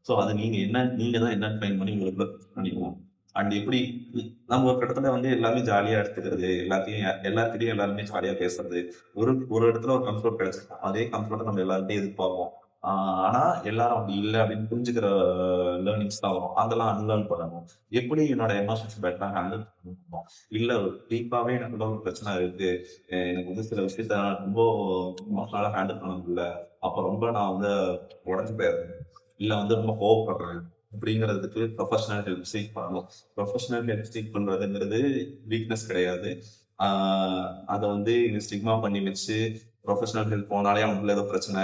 ஸோ அது நீங்க தான் என்ன ட்ரைன் பண்ணி உங்களுக்குள்ள பண்ணிக்குவோம். அண்ட் எப்படி நம்ம ஒரு இடத்துல வந்து எல்லாமே ஜாலியா எடுத்துக்கிறது, எல்லார்கிட்டையும் எல்லாருமே ஜாலியா பேசுறது, ஒரு இடத்துல ஒரு கம்ஃபர்ட் கிடைச்சிருக்கும், அதே கம்ஃபர்ட்டை நம்ம எல்லார்ட்டையும் எதிர்பார்ப்போம். ஆனா எல்லாரும் அப்படி இல்லை அப்படின்னு புரிஞ்சுக்கிற லேர்னிங்ஸ் தான் வரும். அதெல்லாம் அன்லேர்ன் பண்ணணும். எப்படி என்னோட எமோஷன்ஸ் பெட்டரா ஹேண்டில் பண்ணணும், இல்ல டீப்பாவே எனக்கு ஒரு பிரச்சனை இருக்கு, எனக்கு வந்து சில விஷயத்த ரொம்ப எமோஷனலா ஹேண்டில் பண்ண முடியல, அப்ப ரொம்ப நான் வந்து உடஞ்சு போயிடுறேன், இல்ல வந்து ரொம்ப கோவப்படுறேன் அப்படிங்கிறதுக்கு ப்ரொஃபஷனல் ஹெல்ப் சீக் பண்ணணும். ப்ரொஃபஷனல் ஹெல்ப் சீக் பண்றதுங்கிறது வீக்னஸ் கிடையாது. அதை வந்து ஸ்டிக்மா பண்ணி வச்சு ப்ரொஃபஷனல் ஹெல்ப் போனாலே அவனுக்குள்ள ஏதோ பிரச்சனை,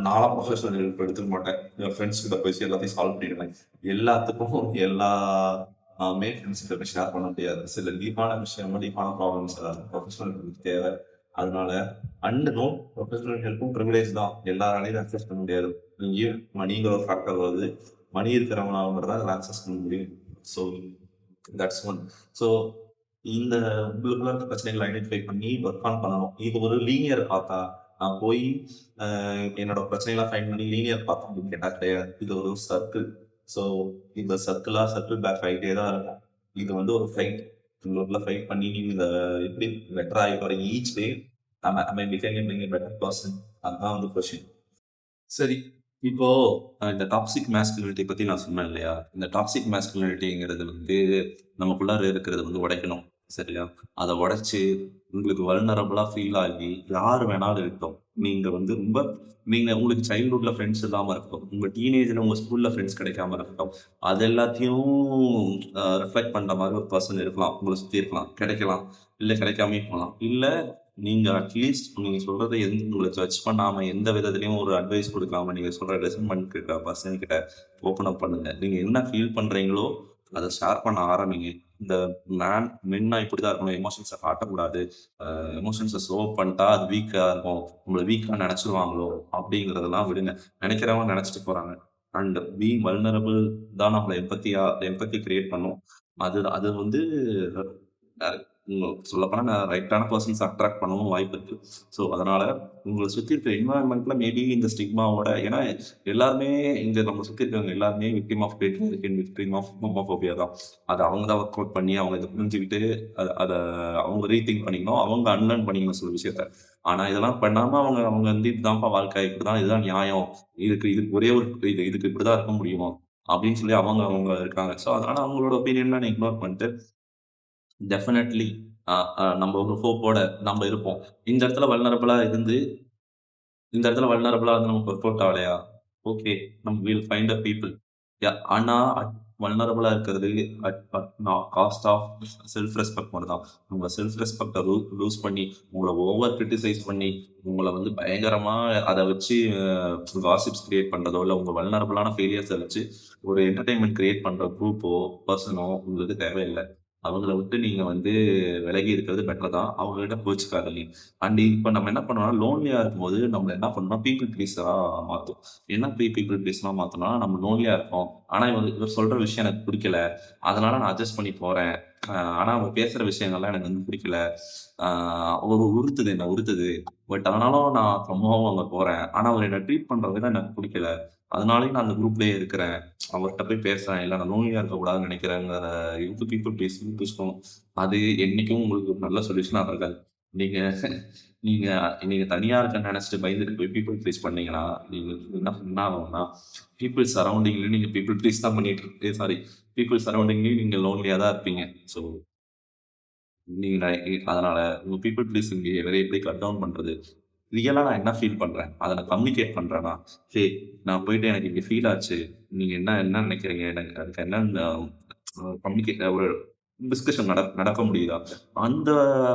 நானும் ப்ரொஃபஷனல் ஹெல்ப் எடுத்துக்க மாட்டேன், என் ஃப்ரெண்ட்ஸ் கிட்ட போய் எல்லாத்தையும் சால்வ் பண்ணிடுவேன். எல்லாத்துக்கும் எல்லாமே ஃப்ரெண்ட்ஸ் கிட்ட போய் ஷேர் பண்ண முடியாது. சில டீப்பான விஷயம், டீப்பான ப்ராப்ளம்ஸ் ப்ரொஃபஷனல் ஹெல்ப் தேவை. அதனால நோ ப்ரொஃபஷனல் ஹெல்ப்பும் ப்ரிவிலேஜ் தான், எல்லாராலையும் அக்சஸ் பண்ண முடியாது. இங்கேயும் மணிங்கிற ஒரு ஃபேக்டர் வருது, மணி இருக்கிறவங்க மட்டும் தான் அதை அக்சஸ் பண்ண முடியும். So that's one. ஸோ இந்த உங்களுக்குள்ள இருக்க பிரச்சனைகளை ஐடென்டிஃபை பண்ணி ஒர்க் ஆன் பண்ணணும். இது ஒரு லீனியர் பார்த்தா நான் போய் என்னோட பிரச்சனைகளை ஃபைன் பண்ணி லீனியர் பார்த்தோம் அப்படின்னு கேட்டா கிடையாது. இது ஒரு சர்க்கிள். ஸோ இந்த சர்க்கிள் பேக் ஆகிட்டே தான் இருக்கும். இது வந்து ஒரு ஃபைட். உங்களுக்குள்ள ஃபைட் பண்ணி நீங்க இதை எப்படி பெட்டர் ஆகி போறீங்க ஈச் டே, பெட்டர் பர்சன், அதுதான் வந்து கொஸ்டின். சரி, இப்போ இந்த டாக்ஸிக் மேஸ்குலினிட்டி பத்தி நான் சொன்னேன் இல்லையா, இந்த டாக்ஸிக் மேஸ்குலினிட்டிங்கிறது வந்து நமக்குள்ளார இருக்கிறது வந்து உடைக்கணும், சரியா? அதை உடைச்சு உங்களுக்கு வல்னரபுளா ஃபீல் ஆகி யார் வேணாலும் இருக்கட்டும், நீங்க வந்து நீங்க உங்களுக்கு சைல்ட்ஹுட்ல ஃப்ரெண்ட்ஸ் இல்லாம இருக்கட்டும், உங்க டீனேஜ்ல உங்க ஸ்கூல்ல ஃப்ரெண்ட்ஸ் கிடைக்காம இருக்கட்டும், அது எல்லாத்தையும் ரிஃப்ளெக்ட் பண்ற மாதிரி ஒரு பர்சன் இருக்கலாம், உங்களை சுத்தி இருக்கலாம், கிடைக்கலாம், இல்ல கிடைக்காம போகலாம். இல்ல நீங்க அட்லீஸ்ட் நீங்க சொல்றதை உங்களை ஜட்ஜ் பண்ணாம எந்த விதத்துலயும் ஒரு அட்வைஸ் கொடுக்காம நீங்க சொல்ற ரெசன்மெண்ட் கிட்ட பர்சன் கிட்ட ஓப்பன் அப் பண்ணுங்க. நீங்க என்ன ஃபீல் பண்றீங்களோ அதை ஷேர் பண்ண ஆரம்பிங்க. இந்த மென்னா இப்படிதான் இருக்கணும், எமோஷன்ஸை காட்டக்கூடாது, எமோஷன்ஸை ஷோ பண்ணிட்டா அது வீக்கா இருக்கும், உங்களை வீக்கா நினைச்சிருவாங்களோ அப்படிங்கிறதெல்லாம் விடுங்க. நினைக்கிறவங்க நினைச்சிட்டு போறாங்க. அண்ட் பீங் வல்னரபிள் தான் நம்மளை எம்பத்தி கிரியேட் பண்ணும். அது வந்து சொல்லப்போனால் நான் ரைட்டான பர்சன்ஸ் அட்ராக்ட் பண்ணவும் வாய்ப்பு இருக்குது. ஸோ அதனால் உங்களை சுற்றி இருக்க என்வாயன்மெண்ட்டில் மேபி இந்த ஸ்டிக்மாவோட, ஏன்னா எல்லாருமே இங்கே நம்ம சுற்றி இருக்கவங்க எல்லாருமே victim of patriarchy, victim of homophobia தான். அதை அவங்க தான் ஒர்க் அவுட் பண்ணி அவங்க இதை புரிஞ்சுக்கிட்டு அதை அவங்க ரீதிங்க் பண்ணிக்கணும், அவங்க அன்லேர்ன் பண்ணிக்கணும் சில விஷயத்த. ஆனால் இதெல்லாம் பண்ணாமல் அவங்க அவங்க வந்து இதுதான்ப்பா வாழ்க்கை, இப்படி தான், இதுதான் நியாயம், இதுக்கு ஒரே ஒரு இதுக்கு இப்படி தான் இருக்க முடியும் அப்படின்னு சொல்லி அவங்க இருக்காங்க. ஸோ அதனால அவங்களோட ஒப்பீனியன் நான் இக்னோர் பண்ணிட்டு டெஃபினெட்லி நம்ம ஒரு ஹோப்போட நம்ம இருப்போம். இந்த இடத்துல வல்னரபிளா இருந்து நமக்கு ஒர்க் அவுட் ஆகலையா, ஓகே, நம்ம வில் ஃபைண்ட் அ பீப்புள். ஆனா வல்னரபிளா இருக்கிறது காஸ்ட் ஆஃப் செல்ஃப் ரெஸ்பெக்ட் மட்டும் தான். உங்க செல்ஃப் ரெஸ்பெக்டை லூஸ் பண்ணி உங்களை ஓவர் கிரிட்டிசைஸ் பண்ணி உங்களை வந்து பயங்கரமா அதை வச்சு காசிப்ஸ் கிரியேட் பண்றதோ, இல்லை உங்க வல்னரபிளான ஃபெயிலியர்ஸை வச்சு ஒரு என்டர்டைன்மெண்ட் கிரியேட் பண்ற குரூப்போ பர்சனோ உங்களுக்கு தேவையில்லை. அவங்கள விட்டு நீங்க வந்து விலகி இருக்கிறது பெட்டர் தான். அவங்ககிட்ட கோச்சுக்காதீங்க. அண்ட் இப்போ நம்ம என்ன பண்ணோம்னா, லோன்லியா இருக்கும்போது நம்ம என்ன பண்ணோம், பீப்புள் ப்ளீஸரா மாற்றும். என்ன பீப்புள் ப்ளீஸரா மாற்றோம்னா, நம்ம லோன்லியா இருக்கோம், ஆனால் இவர் சொல்ற விஷயம் எனக்கு பிடிக்கல, அதனால நான் அட்ஜஸ்ட் பண்ணி போறேன். ஆனால் அவங்க பேசுற விஷயங்கள்லாம் எனக்கு வந்து பிடிக்கல, ஒரு என்ன உறுத்துது. பட் ஆனாலும் நான் சம்பவம் அங்கே போறேன், ஆனால் அவர் என்ன ட்ரீட் பண்ற விதம் எனக்கு பிடிக்கல, அதனாலயும் நான் அந்த குரூப்லயே இருக்கிறேன், அவர்கிட்ட போய் பேசுறேன், இல்லை நான் லோன்லியா இருக்கக்கூடாதுன்னு நினைக்கிறேங்கிற இதுக்கு பீப்புள் பேசணும். அது என்னைக்கும் உங்களுக்கு ஒரு நல்ல சொல்யூஷனா இருக்காது. நீங்க நீங்க நீங்க தனியா இருக்கன்னு நினைச்சிட்டு பயந்துட்டு போய் பீப்புள் ப்ளீஸ் பண்ணீங்கன்னா, நீங்க என்ன ஆகும்னா, பீப்புள் சரௌண்டிங்லயும் நீங்க பீப்புள் ப்ளீஸ் தான் பண்ணிட்டு இருக்கு. சாரி, பீப்புள் சரௌண்டிங்லயும் நீங்க லோன்லியா தான் இருப்பீங்க. ஸோ நீங்க அதனால உங்க பீப்புள் ப்ளீஸிங் பிஹேவியரை எப்படி கட் டவுன் பண்றது? ரியலா நான் என்ன ஃபீல் பண்றேன், அதை நான் கம்யூனிகேட் பண்றேன்னா, ஹே, நான் போயிட்டு எனக்கு இங்க ஃபீல் ஆச்சு, நீங்க என்ன நினைக்கிறீங்க, எனக்கு அதுக்கு என்ன கம்யூனிகேட் ஒரு டிஸ்கஷன் நடக்க முடியுதா? அந்த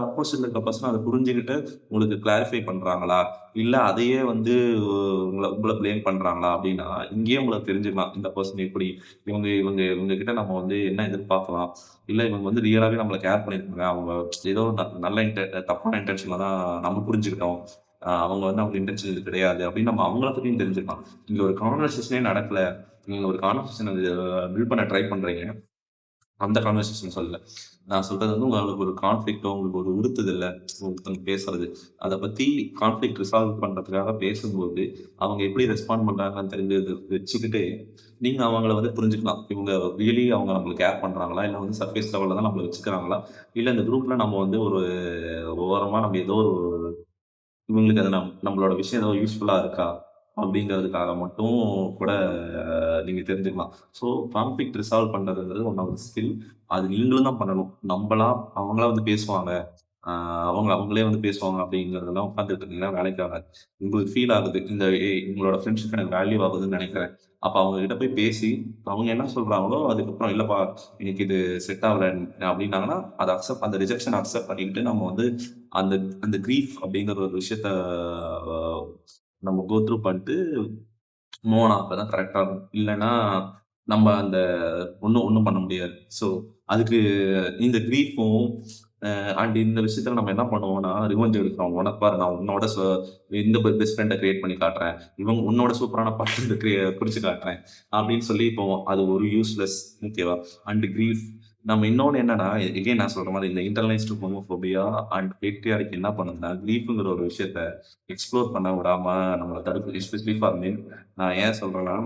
ஆப்போசிட்ல இருக்க பர்சன் அதை புரிஞ்சுக்கிட்டு உங்களுக்கு கிளாரிஃபை பண்றாங்களா, இல்ல அதையே வந்து உங்களை ப்ளேம் பண்றாங்களா அப்படின்னா, இங்கேயே உங்களுக்கு தெரிஞ்சுக்கலாம் இந்த பர்சன் எப்படி, இவங்க இவங்க இவங்க கிட்ட நம்ம வந்து என்ன எதிர்பார்க்கலாம், இல்ல இவங்க வந்து ரியலாவே நம்மளை கேர் பண்ணிருக்காங்க, அவங்க ஏதோ நல்ல தப்பான இன்டென்ஷன்ல தான் நம்ம புரிஞ்சுக்கிட்டோம், அவங்க வந்து அவங்க இன்டென்ஷன் இது கிடையாது அப்படின்னு நம்ம அவங்கள பத்தியும் தெரிஞ்சுக்கலாம். இங்க ஒரு கான்வர்சேஷனே நடக்கல, நீங்க ஒரு கான்வர்சேஷன் பில்ட் பண்ண ட்ரை பண்றீங்க, அந்த கான்வர்சேஷன் சொல்லல. நான் சொல்றது வந்து உங்களுக்கு ஒரு கான்ஃப்ளிக்ட்டோ, உங்களுக்கு ஒரு உறுத்துதல்ல, ஒருத்தவங்க பேசுறது, அதை பத்தி கான்ஃப்ளிக்ட் ரிசால்வ் பண்றதுக்காக பேசும்போது அவங்க எப்படி ரெஸ்பாண்ட் பண்றாங்கன்னு தெரிஞ்சது வச்சுக்கிட்டு நீங்க அவங்கள வந்து புரிஞ்சுக்கலாம். இவங்க ரியலி அவங்க நம்மளுக்கு கேர் பண்றாங்களா, இல்லை வந்து சர்ஃபேஸ் லெவல்ல தான் நம்மளை வச்சுக்கிறாங்களா, இல்லை இந்த குரூப்ல நம்ம வந்து ஒரு ஓரமா நம்ம ஏதோ ஒரு இவங்களுக்கு அது நம்மளோட விஷயம் ஏதோ யூஸ்ஃபுல்லா இருக்கா அப்படிங்கிறதுக்காக மட்டும் கூட நீங்க தெரிஞ்சுக்கலாம். ஸோ கான்ஃப்ளிக்ட் ரிசால்வ் பண்றதுங்கிறது ஒன் ஆஃப் த ஸ்கில். அது நீங்களும் தான் பண்ணணும். அவங்களா வந்து பேசுவாங்க, அவங்களே வந்து பேசுவாங்க அப்படிங்கிறதெல்லாம் உட்காந்துட்டு இருந்தீங்கன்னா வேலைக்கு ஆகாது. உங்களுக்கு ஃபீல் ஆகுது, உங்களோட ஃப்ரெண்ட்ஷிப் எனக்கு வேல்யூ ஆகுதுன்னு நினைக்கிறேன். அப்போ அவங்க கிட்ட போய் பேசி அவங்க என்ன சொல்றாங்களோ அதுக்கப்புறம் இல்லப்பா எனக்கு இது செட் ஆகல அப்படின்னாங்கன்னா, அதை அந்த ரிஜெக்ஷன் அக்செப்ட் பண்ணிக்கிட்டு நம்ம வந்து அந்த அந்த கிரீஃப் அப்படிங்கிற ஒரு விஷயத்த நம்ம கோ த்ரூ பண்ணிட்டு மூவ் ஆன் அப்பதான் கரெக்டா இருக்கும். இல்லைன்னா நம்ம அந்த ஒன்றும் பண்ண முடியாது. ஸோ அதுக்கு இந்த கிரீஃபும் அண்ட் இந்த விஷயத்துல நம்ம என்ன பண்ணுவோம்னா, ரிவெஞ்ச் எடுக்கிறோம். உனக்கு பாரு, நான் உன்னோட இந்த பெஸ்ட் ஃப்ரெண்டை கிரியேட் பண்ணி காட்டுறேன், இவங்க உன்னோட சூப்பரான பார்ட்னர் குறிச்சு காட்டுறேன் அப்படின்னு சொல்லி போவோம். அது ஒரு யூஸ்லெஸ். ஓகேவா? அண்ட் கிரீஃப் நம்ம இன்னொன்று என்னன்னா, எகைன் நான் சொல்ற மாதிரி இந்த இன்டர்னலைஸ்டு ஹோமோஃபோபியா அண்ட் பேட்ரியார்கி என்ன பண்ணுதுன்னா, கிரீஃப்ங்கிற ஒரு விஷயத்த எக்ஸ்ப்ளோர் பண்ண விடாம நம்மளை தடுப்பு. Especially for men. நான் ஏன் சொல்றேன்னா,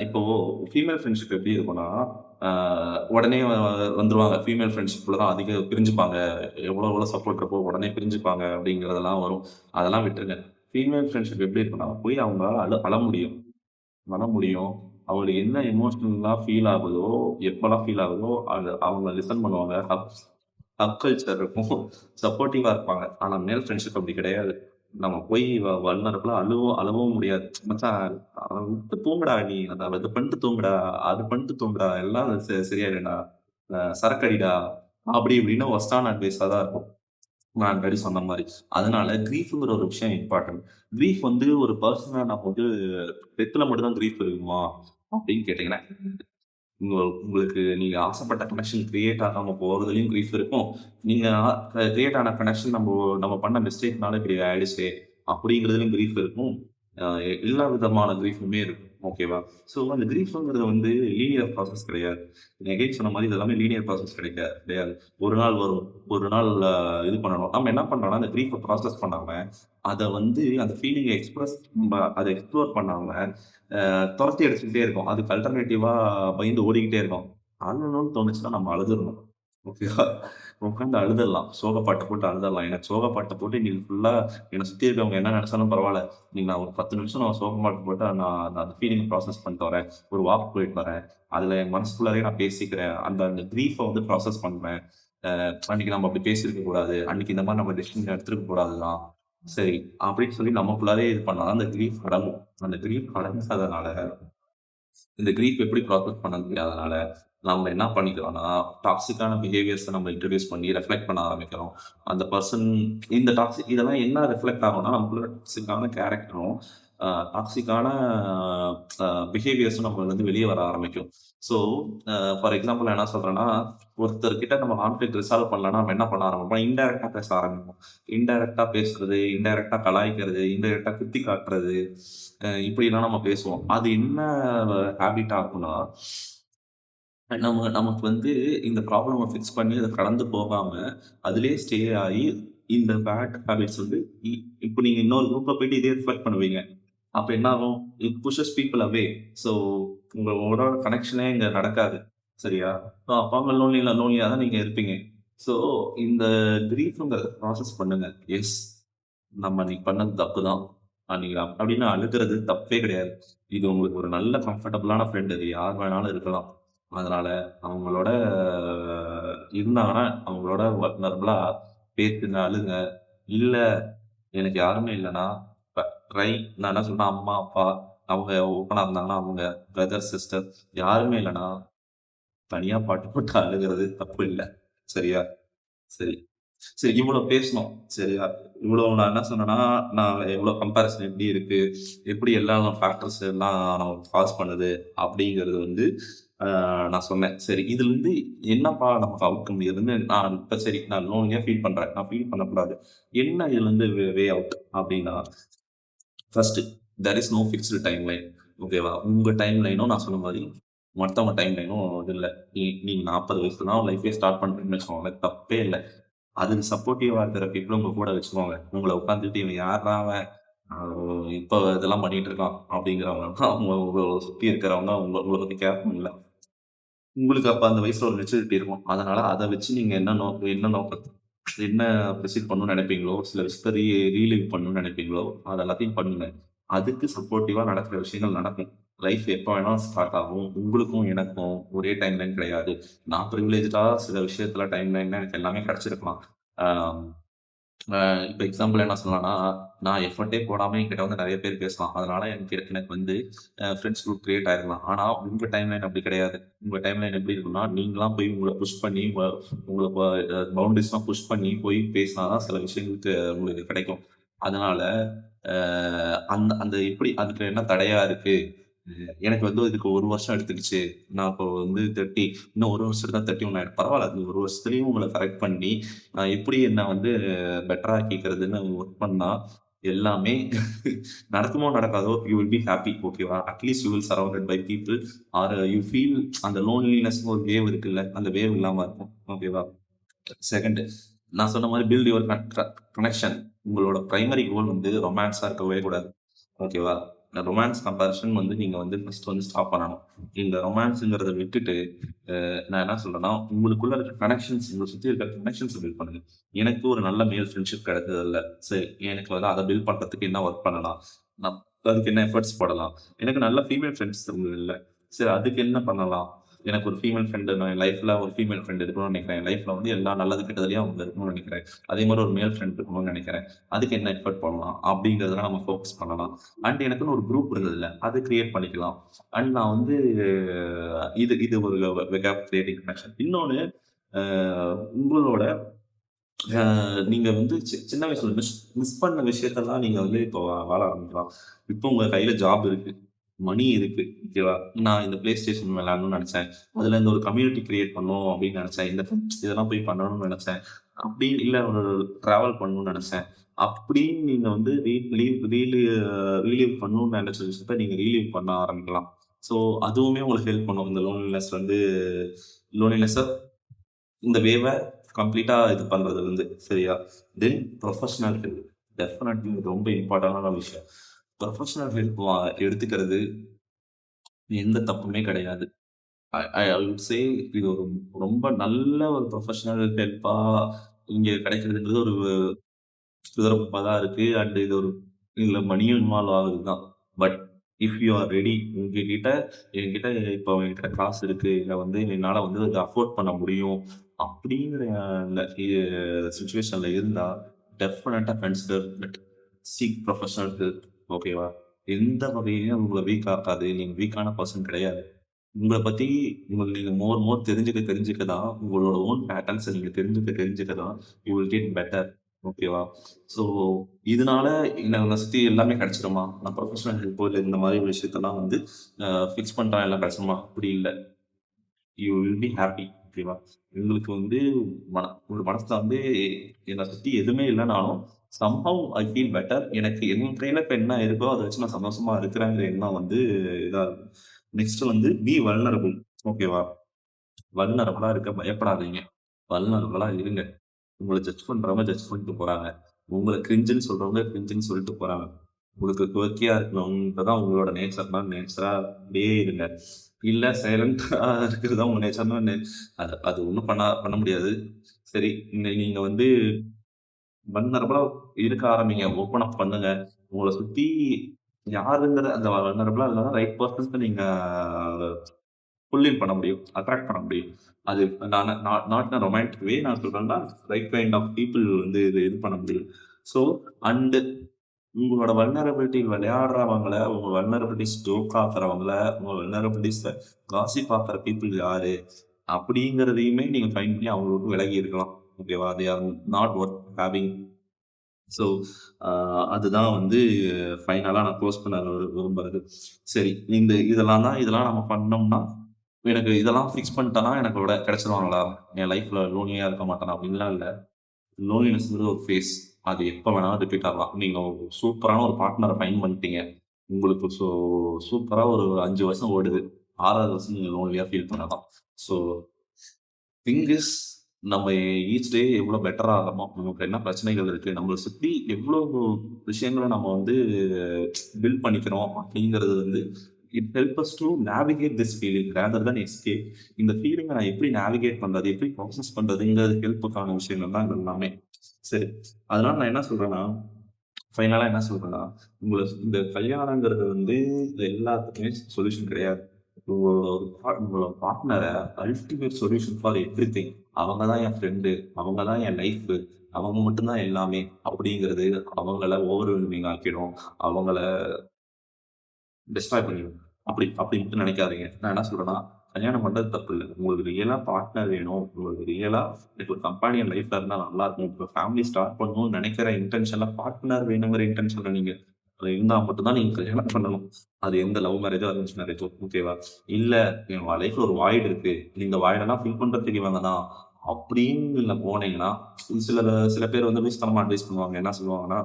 இப்போ ஃபீமேல் ஃப்ரெண்ட்ஷிப் எப்படி இருக்கும்னா, உடனே வந்துருவாங்க. ஃபீமேல் ஃப்ரெண்ட்ஷிப்ல தான் அதிகம் பிரிஞ்சுப்பாங்க. எவ்வளோ சப்போர்ட் இருக்கோ உடனே பிரிஞ்சுப்பாங்க அப்படிங்கிறதெல்லாம் வரும். அதெல்லாம் விட்டுருங்க. ஃபீமேல் ஃப்ரெண்ட்ஷிப் எப்படி இருக்குன்னா, போய் அவங்க அழ முடியும், அவங்களுக்கு என்ன எமோஷனலா ஃபீல் ஆகுதோ, எப்பலாம் ஃபீல் ஆகுதோ அது அவங்க லிசன் பண்ணுவாங்க. ஹக் கல்ச்சர் இருக்கும். சப்போர்ட்டிவா இருப்பாங்க. ஆனா மேல் ஃப்ரெண்ட்ஷிப் அப்படி கிடையாது. நம்ம போய் வல்னரபிளா அழவும் முடியாது. மச்சான் விட்டு தூங்குடா, நீ அதை இது பண்ணிட்டு தூங்குடா, அது பண்ணிட்டு தூங்குடா, எல்லாம் சரியாயிடும்டா, சரக்கடிடா, அப்படி இப்படின்னு ஒஸ்டான அட்வைஸா தான் இருக்கும். நான் ஆல்ரெடி சொன்ன மாதிரி. அதனால கிரீஃப்ங்கிற ஒரு விஷயம் இம்பார்ட்டன்ட். கிரீஃப் வந்து ஒரு பர்சனா நம்ம வந்து டெத்ல மட்டும் தான் கிரீஃப் இருக்குமா அப்படின்னு கேட்டீங்கன்னா, உங்களுக்கு நீங்க ஆசைப்பட்ட கனெக்ஷன் கிரியேட் ஆகாம போறதுலயும் கிரீஃப் இருக்கும். நீங்க கிரியேட் ஆன கனெக்ஷன் நம்ம பண்ண மிஸ்டேக்னால இப்படி ஆயிடுச்சு அப்படிங்கிறதுலயும் கிரீஃப் இருக்கும். எல்லா விதமான கிரீஃபுமே இருக்கும். ஓகேவா? ஸோ அந்த கிரீஃப்ங்கிறது வந்து லீனியர் ப்ராசஸ் கிடையாது. எகைன் சொன்ன மாரி இது எல்லாமே லீனியர் ப்ராசஸ் கிடையாது. ஒரு நாள் வரும். ஒரு நாள் இது பண்ணணும். நம்ம என்ன பண்றோம்னா, அந்த கிரீஃப ப்ராசஸ் பண்ணாம, அத வந்து அந்த ஃபீலிங்க அத எக்ஸ்ப்ளோர் பண்ணாம, தொரத்தி அடிச்சுக்கிட்டே இருக்கோம். அதுக்கு அல்டர்னேட்டிவா பயந்து ஓடிக்கிட்டே இருக்கோம். அழணும்னு தோணுச்சுன்னா நம்ம அழுதுறணும். ஓகேவா? உட்காந்து அழுதுறலாம். சோக பாட்டு போட்டு அழுதுறலாம். எனக்கு சோக பாட்ட போட்டு இன்னைக்கு ஃபுல்லா என்ன சுத்தி இருக்கவங்க என்ன நெனச்சாலும் பரவால்ல. இன்னைக்கு நான் ஒரு 10 நிமிஷம் நான் சோக பாட்டு போட்டு நான் அந்த ஃபீலிங்க ப்ராசஸ் பண்ணிட்டு வரேன். ஒரு வாக் போயிட்டு வரேன். அதுல என் மனசுக்குள்ளாரயே நான் பேசிக்கிறேன். அந்த அந்த கிரீஃப வந்து ப்ராசஸ் பண்றேன். அன்னைக்கு நம்ம அப்படி பேசியிருக்க கூடாது. அன்னைக்கு இந்த மாரி நம்ம டெசிஷன் எடுத்திருக்க கூடாதுதான். சரி, அப்படின்னு சொல்லி நமக்குள்ளாரயே இது பண்ணா தான் அந்த கிரீஃப் அடங்கும். அந்த கிரீஃப் அடங்காதனால இந்த கிரீஃப் எப்படி ப்ராசஸ் பண்ண முடியாதனால, நம்ம என்ன பண்ணிக்கிறோம்னா, டாக்ஸிக்கான பிஹேவியர்ஸ நம்ம இன்ட்ரோடியூஸ் பண்ணி ரெஃப்ளெக்ட் பண்ண ஆரம்பிக்கிறோம். அந்த பெர்சன் இந்த இதெல்லாம் என்ன ரிஃப்ளெக்ட் ஆகும்னா, நமக்குள்ள டாக்ஸிக்கான கேரக்டரும், டாக்ஸிக்கான பிஹேவியர்ஸும் நம்மள வந்து வெளிய வர ஆரம்பிக்கும். ஸோ, ஃபார் எக்ஸாம்பிள் நான் என்ன சொல்றேன்னா, ஒருத்தர்கிட்ட நம்ம கான்ஃப்ளிக்ட் ரிசால்வ் பண்ணலன்னா, நம்ம என்ன பண்ண ஆரம்பிப்போம், இன்டைரக்ட்டா பேச ஆரம்பிப்போம். இன்டைரக்ட்டா பேசுறது, இன்டைரக்ட்டா கலாய்க்கிறது, இன்டைரக்ட்டா குத்தி காட்டுறது, இப்படிலாம் நம்ம பேசுவோம். அது என்ன ஹேபிட் ஆகும்னா, நமக்கு வந்து இந்த ப்ராப்ளம ஃபிக்ஸ் பண்ணி அத கடந்து போகாம, அதிலேயே ஸ்டே ஆயி, இந்த பேட் ஹேபிட்ஸ் வந்து இ இப்ப நீங்க இன்னொரு குரூப்ல போயிட்டு இதே ரிஃப்ளெக்ட் பண்ணுவீங்க. அப்ப என்ன ஆகும்? It புஷஸ் people away. ஸோ உங்களோட கனெக்ஷனே இங்க நடக்காது. சரியா? ஸோ அப்ப அவங்க லோன்லியா தான் நீங்க இருப்பீங்க. ஸோ இந்த கிரீஃப்ங்கிறத ப்ராசஸ் பண்ணுங்க. எஸ், நம்ம அன்னைக்கு பண்ணது தப்பு தான். அன்னைக்கு அப்படின்னு அழுகுறது தப்பே கிடையாது. இது உங்களுக்கு ஒரு நல்ல கம்ஃபர்டபுளான ஃப்ரெண்ட். அது யார் வேணாலும் இருக்கலாம். அதனால அவங்களோட இருந்தாங்கன்னா, அவங்களோட வல்னரபிளா பேசுங்க, அழுங்க. இல்ல எனக்கு யாருமே இல்லன்னா, ப ட்ரை நான் என்ன சொல்றேன்னா, அம்மா, அப்பா அவங்க ஓப்பனா இருந்தாங்கன்னா, அவங்க பிரதர், சிஸ்டர் யாருமே இல்லன்னா, தனியா பாட்டு போட்டு அழுகுறது தப்பு இல்ல. சரியா? சரி. சரி, இவ்வளோ பேசினோம். சரியா? இவ்வளோ நான் என்ன சொன்னேன்னா, நான் எவ்வளோ கம்பேரிசன் எப்படி இருக்கு? எப்படி எல்லா ஃபேக்டர்ஸ் எல்லாம் நமக்கு காஸ் பண்ணுது? அப்படிங்கிறது வந்து நான் சொன்னேன். சரி, இதுலருந்து என்னப்பா நமக்கு அவுட்கம்? இதுலருந்து நான் இப்ப சரி நான் லோன்லியா ஃபீல் பண்றேன். நான் ஃபீல் பண்ணக்கூடாது. என்ன இதுலருந்து வே அவுட்? அப்படின்னா, first there is no fixed timeline. ஓகேவா? உங்க டைம் லைனும் நான் சொன்ன மாரி, மத்தவங்க டைம் லைனும் இது இல்ல. நீங்க 40 வயசுல தான் லைஃபே ஸ்டார்ட் பண்றீங்கன்னு வச்சுக்கோங்களேன், தப்பே இல்ல. அதுக்கு சப்போர்ட்டிவா இருக்கிற பீப்பிளும் உங்க கூட வச்சுக்கோங்க. உங்கள உட்காந்துட்டு இவன் யார்றா அவன்? அ இப்போ இதெல்லாம் பண்ணிட்டு இருக்கான் அப்படிங்கிறவங்க அவங்க உங்கள சுத்தி இருக்கிறவங்க உங்கள பத்தி கேர் பண்ணல. உங்களுக்கு அப்ப அந்த வயசுல ஒரு மெச்சூரிட்டி இருக்கும். அதனால அத வச்சு நீங்க என்ன நோக்கத்த என்ன ப்ரொசீட் பண்ணணும்னு நினைப்பீங்களோ, சில விஷயத்த ரீலிவ் பண்ணணும்னு நினைப்பீங்களோ, அது எல்லாத்தையும் பண்ணுங்க. அதுக்கு சப்போர்ட்டிவா நடக்கிற விஷயங்கள் நடக்கும். லைஃப் எப்ப வேணாலும் ஸ்டார்ட் ஆகும். உங்களுக்கும் எனக்கும் ஒரே டைம் லைன் கிடையாது. நான் பிரிவிலேஜ்டா சில விஷயத்துல டைம் லைன்ல எனக்கு எல்லாமே கிடைச்சிருக்கலாம். ஆ அ இப்ப எக்ஸாம்பிள் என்ன சொல்லலாம்னா, நான் எஃபோர்ட்டே போடாம என்கிட்ட வந்து நெறைய பேர் பேசலாம். அதனால எனக்கு வந்து ஃப்ரெண்ட்ஸ் குரூப் கிரியேட் ஆயிரலாம். ஆனா உங்க டைம்லைன் அப்படி கிடையாது. உங்க டைம்லைன் எப்படி இருக்கும்னா, நீங்களா போய் உங்கள புஷ் பண்ணி உங்கள பவுண்டரீஸ்லாம் புஷ் பண்ணி போய் பேசினா தான் சில விஷயங்களுக்கு உங்களுக்கு கிடைக்கும். அதனால அ அந்த அந்த எப்படி அதுக்கு என்ன தடையா இருக்கு? எனக்கு வந்து இதுக்கு 1 வருஷம் எடுத்துக்கிச்சு. நான் இப்போ வந்து 30 இன்னும் 1 வருஷத்துல தான் 31 ஆயிடும். பரவால்ல. அது 1 வருஷத்துலயும் உங்கள கரெக்ட் பண்ணி, நான் எப்படி என்ன வந்து பெட்டர் ஆக்கிக்கிறதுன்னு ஒர்க் பண்ணா, எல்லாமே நடக்குமோ நடக்காதோ யூ வில் பி ஹேப்பி. ஓகேவா? At least you will surrounded by people are you feel அந்த லோன்லினஸ்ன்னு ஒரு வேவ் இருக்குல்ல, அந்த வேவ் இல்லாம இருக்கும். ஓகேவா? செகண்ட், நான் சொன்ன மாரி பில்ட் யுவர் கனெக்ஷன். உங்களோட பிரைமரி கோல் வந்து ரொமான்ஸா இருக்கவே கூடாது. ஓகேவா? இந்த ரொமான்ஸ் கம்பேரிசன் வந்து நீங்க வந்து ஃபர்ஸ்ட் வந்து ஸ்டாப் பண்ணணும். இந்த ரொமான்ஸ்ங்கிறத விட்டுட்டு, நான் என்ன சொல்றேன்னா, உங்களுக்குள்ள இருக்க கனெக்ஷன்ஸ் உங்கள சுத்தி இருக்க கனெக்ஷன்ஸ பில்ட் பண்ணுங்க. எனக்கு ஒரு நல்ல மேல் ஃப்ரெண்ட்ஷிப் கிடைச்சதில்ல. சரி, எனக்கு வந்து அத பில்ட் பண்றதுக்கு என்ன ஒர்க் பண்ணலாம்? நான் அதுக்கு என்ன எஃபோர்ட்ஸ் போடலாம்? எனக்கு நல்ல ஃபீமேல் ஃப்ரெண்ட்ஸ் இல்ல. சரி, அதுக்கு என்ன பண்ணலாம்? எனக்கு ஒரு ஃபீமேல் ஃப்ரெண்ட் நான் என் லைஃப்ல ஒரு ஃபீமேல் ஃப்ரெண்ட் இருக்கணும்னு நினைக்கிறேன். என் லைஃப்ல வந்து எல்லா நல்லது கெட்டதுலயும் அவங்க இருக்கணும்னு நினைக்கிறேன். அதே மாரி ஒரு மேல் ஃப்ரெண்ட் இருக்கணும்னு நினைக்கிறேன். அதுக்கு என்ன எஃபோர்ட் போடலாம்? அப்படிங்கிறதெல்லாம் நம்ம ஃபோக்கஸ் பண்ணலாம். அண்ட் எனக்குன்னு ஒரு குரூப் இருந்ததுல்ல, அது கிரியேட் பண்ணிக்கலாம். அண்ட் நான் வந்து இது இது ஒரு வே ஆஃப் கிரியேட்டிங் கனெக்ஷன். இன்னொன்னு, அ உங்களோட நீங்க வந்து சின்ன வயசுல மிஸ் மிஸ் பண்ண விஷயத்தெல்லாம் நீங்க வந்து இப்போ வாழ ஆரம்பிக்கலாம். இப்போ உங்க கையில ஜாப் இருக்கு. மணி இருக்கு. ஓகேவா? நான் இந்த PlayStation விளையாடணும்னு நெனச்சேன். அதுல இந்த ஒரு கம்யூனிட்டி கிரியேட் பண்ணணும் அப்படின்னு நெனச்சேன். இதெல்லாம் போய் பண்ணணும்னு நெனச்சேன். அப்படி இல்ல ஒரு டிராவல் பண்ணணும்னு நெனச்சேன். அப்படின்னு நீங்க வந்து ரீலீவ் பண்ணணும்னு நினைச்ச விஷயத்த நீங்க ரீலீவ் பண்ண ஆரம்பிக்கலாம். ஸோ அதுவுமே உங்களுக்கு ஹெல்ப் பண்ணும். இந்த லோன்லினெஸ்ஸ இந்த வேவ கம்ப்ளீட்டா இது பண்றது வந்து சரியா? தென் ப்ரொஃபஷனல் ஹெல்ப். டெஃபினெட்லி இது ரொம்ப இம்பார்ட்டன்டான விஷயம். ப்ரொஃபஷனல் ஹெல்ப் எடுத்துக்கிறது எந்த தப்புமே கிடையாது. ஐ வுட் சே இது ஒரு ரொம்ப நல்ல ஒரு ப்ரொஃபஷனல் ஹெல்ப்பா இங்க கிடைக்கிறதுன்றது ஒரு சிறப்பா தான் இருக்கு. அண்ட் இது ஒரு இதுல மணியும் இன்வால்வ் ஆகுது தான். But if you are ready உங்ககிட்ட என்கிட்ட இப்போ என்கிட்ட காசு இருக்கு, இல்ல வந்து என்னால வந்து அத அஃபோர்ட் பண்ண முடியும் அப்படிங்கிற அந்த சிச்சுவேஷன்ல இருந்தா definitely consider that seek professional help. ஓகேவா? எந்த வகையிலும் உங்கள வீக் ஆக்காது. நீங்க வீக்கான பர்சன் கிடையாது. உங்கள பத்தி நீங்க மோர் தெரிஞ்சுக்க தான் உங்களோட ஓன் பேட்டர்ன்ஸ நீங்க தெரிஞ்சுக்க தான் யூ வில் கெட் பெட்டர். ஓகேவா? ஸோ இதனால என்ன சுத்தி எல்லாமே கிடைச்சிருமா? நான் ப்ரொஃபஷனல் ஹெல்ப்போ இல்ல இந்த மாதிரி விஷயத்தெல்லாம் வந்து ஃபிக்ஸ் பண்ணிட்டா எல்லாம் கிடைச்சிருமா? அப்படி இல்ல. You will be happy. ஓகேவா? உங்களுக்கு வந்து உங்க மனசுல வந்து என்னை சுத்தி எதுவுமே இல்லைனாலும் சம்ஹவ் ஐ ஃபீல் பெட்டர். எனக்கு என் கையில இப்ப என்ன இருக்கோ அதை வச்சு நான் சந்தோஷமா இருக்கிறேங்கிற எண்ணம் வந்து இதா இருக்கும். நெக்ஸ்ட் வந்து பி வல்னரபிள். ஓகேவா? வல்னரபிளா இருக்க பயப்படாதீங்க. வல்னரபிளா இருங்க. உங்கள ஜட்ஜ் பண்றவங்க ஜட்ஜ் பண்ணிட்டு போறாங்க. உங்கள கிரிஞ்சுன்னு சொல்றவங்க கிரிஞ்சுன்னு சொல்லிட்டு போறாங்க. உங்களுக்கு குவர்க்கியா இருக்கணும்ன்றது தான் உங்களோட நேச்சர்னா நேச்சரா அப்படியே இருங்க. இல்ல சைலண்டா இருக்கிறது தான் உங்க நேச்சர்னா அது அது ஒண்ணும் பண்ண முடியாது. சரி, நீங்க வந்து வல்னரபிளா இருக்க ஆரம்பிங்க. ஓப்பன் அப் பண்ணுங்க. உங்கள சுத்தி யாருங்கிற அந்த வல்னரபிளா இல்லன்னா ரைட் பெர்சன்ஸ்க்கு நீங்க புல் இன் பண்ண முடியும். அட்ராக்ட் பண்ண முடியும். அது நாட் இன் அ ரொமான்டிக் வே நான் சொல்றேன்னா, ரைட் கைண்ட் ஆஃப் பீப்பிள் வந்து இது பண்ண முடியும். ஸோ அண்ட் உங்களோட வல்னரபிலிட்டி விளையாடுறவங்கள, உங்க வல்னரபிலிட்டிஸ் ஜோக் ஆக்குறவங்கள, உங்க வல்னரபிலிட்டிஸ காசிப் ஆக்குற பீப்பிள் யாரு? அப்படிங்கிறதையுமே நீங்க ஃபைண்ட் பண்ணி அவங்கள விட்டு விலகி இருக்கலாம். ஓகேவா? They are not Worth having. So அதுதான் வந்து ஃபைனலா நான் க்ளோஸ் பண்ண விரும்புறது. சரி, இதெல்லாம் நம்ம பண்ணோம்னா, எனக்கு இதெல்லாம் ஃபிக்ஸ் பண்ணிட்டேன்னா எனக்கு கிடைச்சிருவாங்களா? என் லைஃப்ல லோன்லியா இருக்க மாட்டேனா? அப்படின்லாம் இல்ல. லோன்லினஸ்ங்கிறது ஒரு ஃபேஸ். அது எப்ப வேணாலும் ரிப்பீட் ஆகலாம். நீங்க சூப்பரான ஒரு பார்ட்னர ஃபைண்ட் பண்ணிட்டீங்க. உங்களுக்கு சூப்பரா ஒரு 5 வருஷம் ஓடுது. 6வது வருஷம் நீங்க லோன்லியா ஃபீல் பண்ணலாம். ஸோ திங் இஸ் நம்ம ஈச் டே எவ்வளோ பெட்டர் ஆகணும், நமக்கு என்ன பிரச்சனைகள் இருக்கு, நம்மளை சுற்றி எவ்வளோ விஷயங்களை நம்ம வந்து பில்ட் பண்ணிக்கிறோம் அப்படிங்கிறது வந்து it help us to navigate this feeling rather than escape. இந்த ஃபீலிங்கை நான் எப்படி நேவிகேட் பண்றது, எப்படி ப்ராசஸ் பண்றதுங்கிறது ஹெல்ப்புக்கான விஷயங்கள் தான் இது எல்லாமே. சரி, அதனால நான் என்ன சொல்றேன்னா, ஃபைனலா என்ன சொல்றேன்னா, இந்த கல்யாணங்கிறது வந்து எல்லாத்துக்குமே சொல்யூஷன் கிடையாது. உங்களோட பார்ட்னரை அல்டிமேட் சொல்யூஷன் ஃபார் எவ்ரிதிங். அவங்க தான் என் ஃப்ரெண்டு, அவங்க தான் என் லைஃப், அவங்க மட்டும்தான் எல்லாமே அப்படிங்கிறது அவங்கள ஓவர்வெல்மிங் ஆக்கிடும், அவங்கள டிஸ்ட்ராய் பண்ணிடும். அப்படி மட்டும் நினைக்காதீங்க. நான் என்ன சொல்றேன்னா, கல்யாணம் பண்றது தப்பு இல்லை. உங்களுக்கு ரியலா பார்ட்னர் வேணும், உங்களுக்கு ரியலா எனக்கு ஒரு கம்பானியன் லைஃப்ல இருந்தா நல்லா இருக்கும், இப்போ ஃபேமிலி ஸ்டார்ட் பண்ணணும்னு நினைக்கிற இன்டென்ஷன்ல பார்ட்னர் வேணுங்கிற இன்டென்ஷன்ல நீங்க அது இருந்தா மட்டும்தான் நீங்க கல்யாணம் பண்ணணும். அது எந்த லவ் மேரேஜோ அரேஞ்ச் மேரேஜோ. ஓகேவா? இல்ல என் லைஃப்ல ஒரு வாய்டு இருக்கு, இந்த வாய்டெல்லாம் ஃபில் பண்றதுக்கு இவங்க தான் அப்படின்னு இல்ல போனீங்கன்னா, சில பேர் வந்து லூஸ்தனமா அட்வைஸ் பண்ணுவாங்க. என்ன சொல்லுவாங்கன்னா,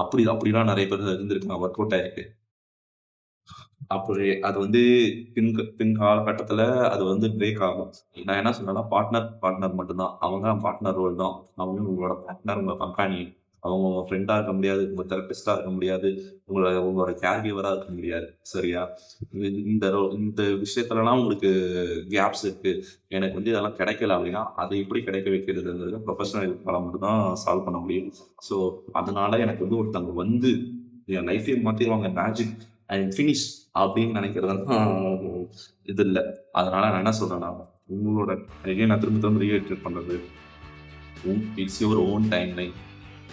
அப்படிலாம் நிறைய பேர் இருந்திருக்காங்க, ஒர்க் அவுட் ஆயிருக்கு. அப்படி அது வந்து பின் காலகட்டத்துல அது வந்து பிரேக் ஆகும். நான் என்ன சொல்றேன்னா, பார்ட்னர் மட்டும்தான். அவங்க பார்ட்னர் ரோல் தான். அவங்க உங்களோட பார்ட்னர், உங்க கம்பானியன். அவங்க உங்க ஃப்ரெண்டா இருக்க முடியாது, உங்க தெரபிஸ்டா இருக்க முடியாது, உங்களோட கேர் கிவரா இருக்க முடியாது. சரியா? இந்த விஷயத்துலலாம் உங்களுக்கு கேப்ஸ் இருக்கு, எனக்கு வந்து இதெல்லாம் கிடைக்கல அப்படின்னா, அதை எப்படி கிடைக்க வைக்கிறதுங்கிறது ப்ரொஃபஷனல் ஹெல்ப்பால மட்டும் தான் சால்வ் பண்ண முடியும். ஸோ அதனால எனக்கு வந்து ஒருத்தவங்க வந்து என் லைஃபே மாத்திடுவாங்க, மேஜிக் அண்ட் ஃபினிஷ் அப்படின்னு நினைக்கிறதெல்லாம் இது இல்லை. அதனால நான் என்ன சொல்றேன்னா, உங்களோட நான் திரும்ப ரீஎட்ரேட் பண்றது, it's your own timeline.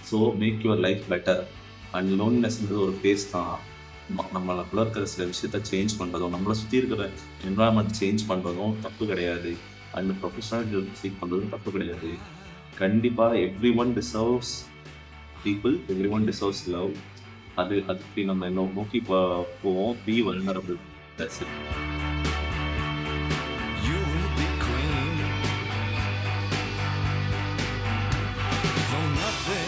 So make your life better. And லோன்லினஸ்ன்றது ஒரு ஃபேஸ் தான். நம்மளுக்குள்ள இருக்கிற சில விஷயத்த சேஞ்ச் பண்ணுறதும், நம்மளை சுற்றி இருக்கிற என்வரான்மெண்ட் சேஞ்ச் பண்ணுறதும் தப்பு கிடையாது. அண்ட் ப்ரொஃபஷனல் ஹெல்ப் சீக் பண்ணுறதும் தப்பு கிடையாது. கண்டிப்பாக every one deserves people, every one deserves love. அதுக்கு நம்ம நோக்கி போவோம். B vulnerable. That's it. You will be queen for nothing.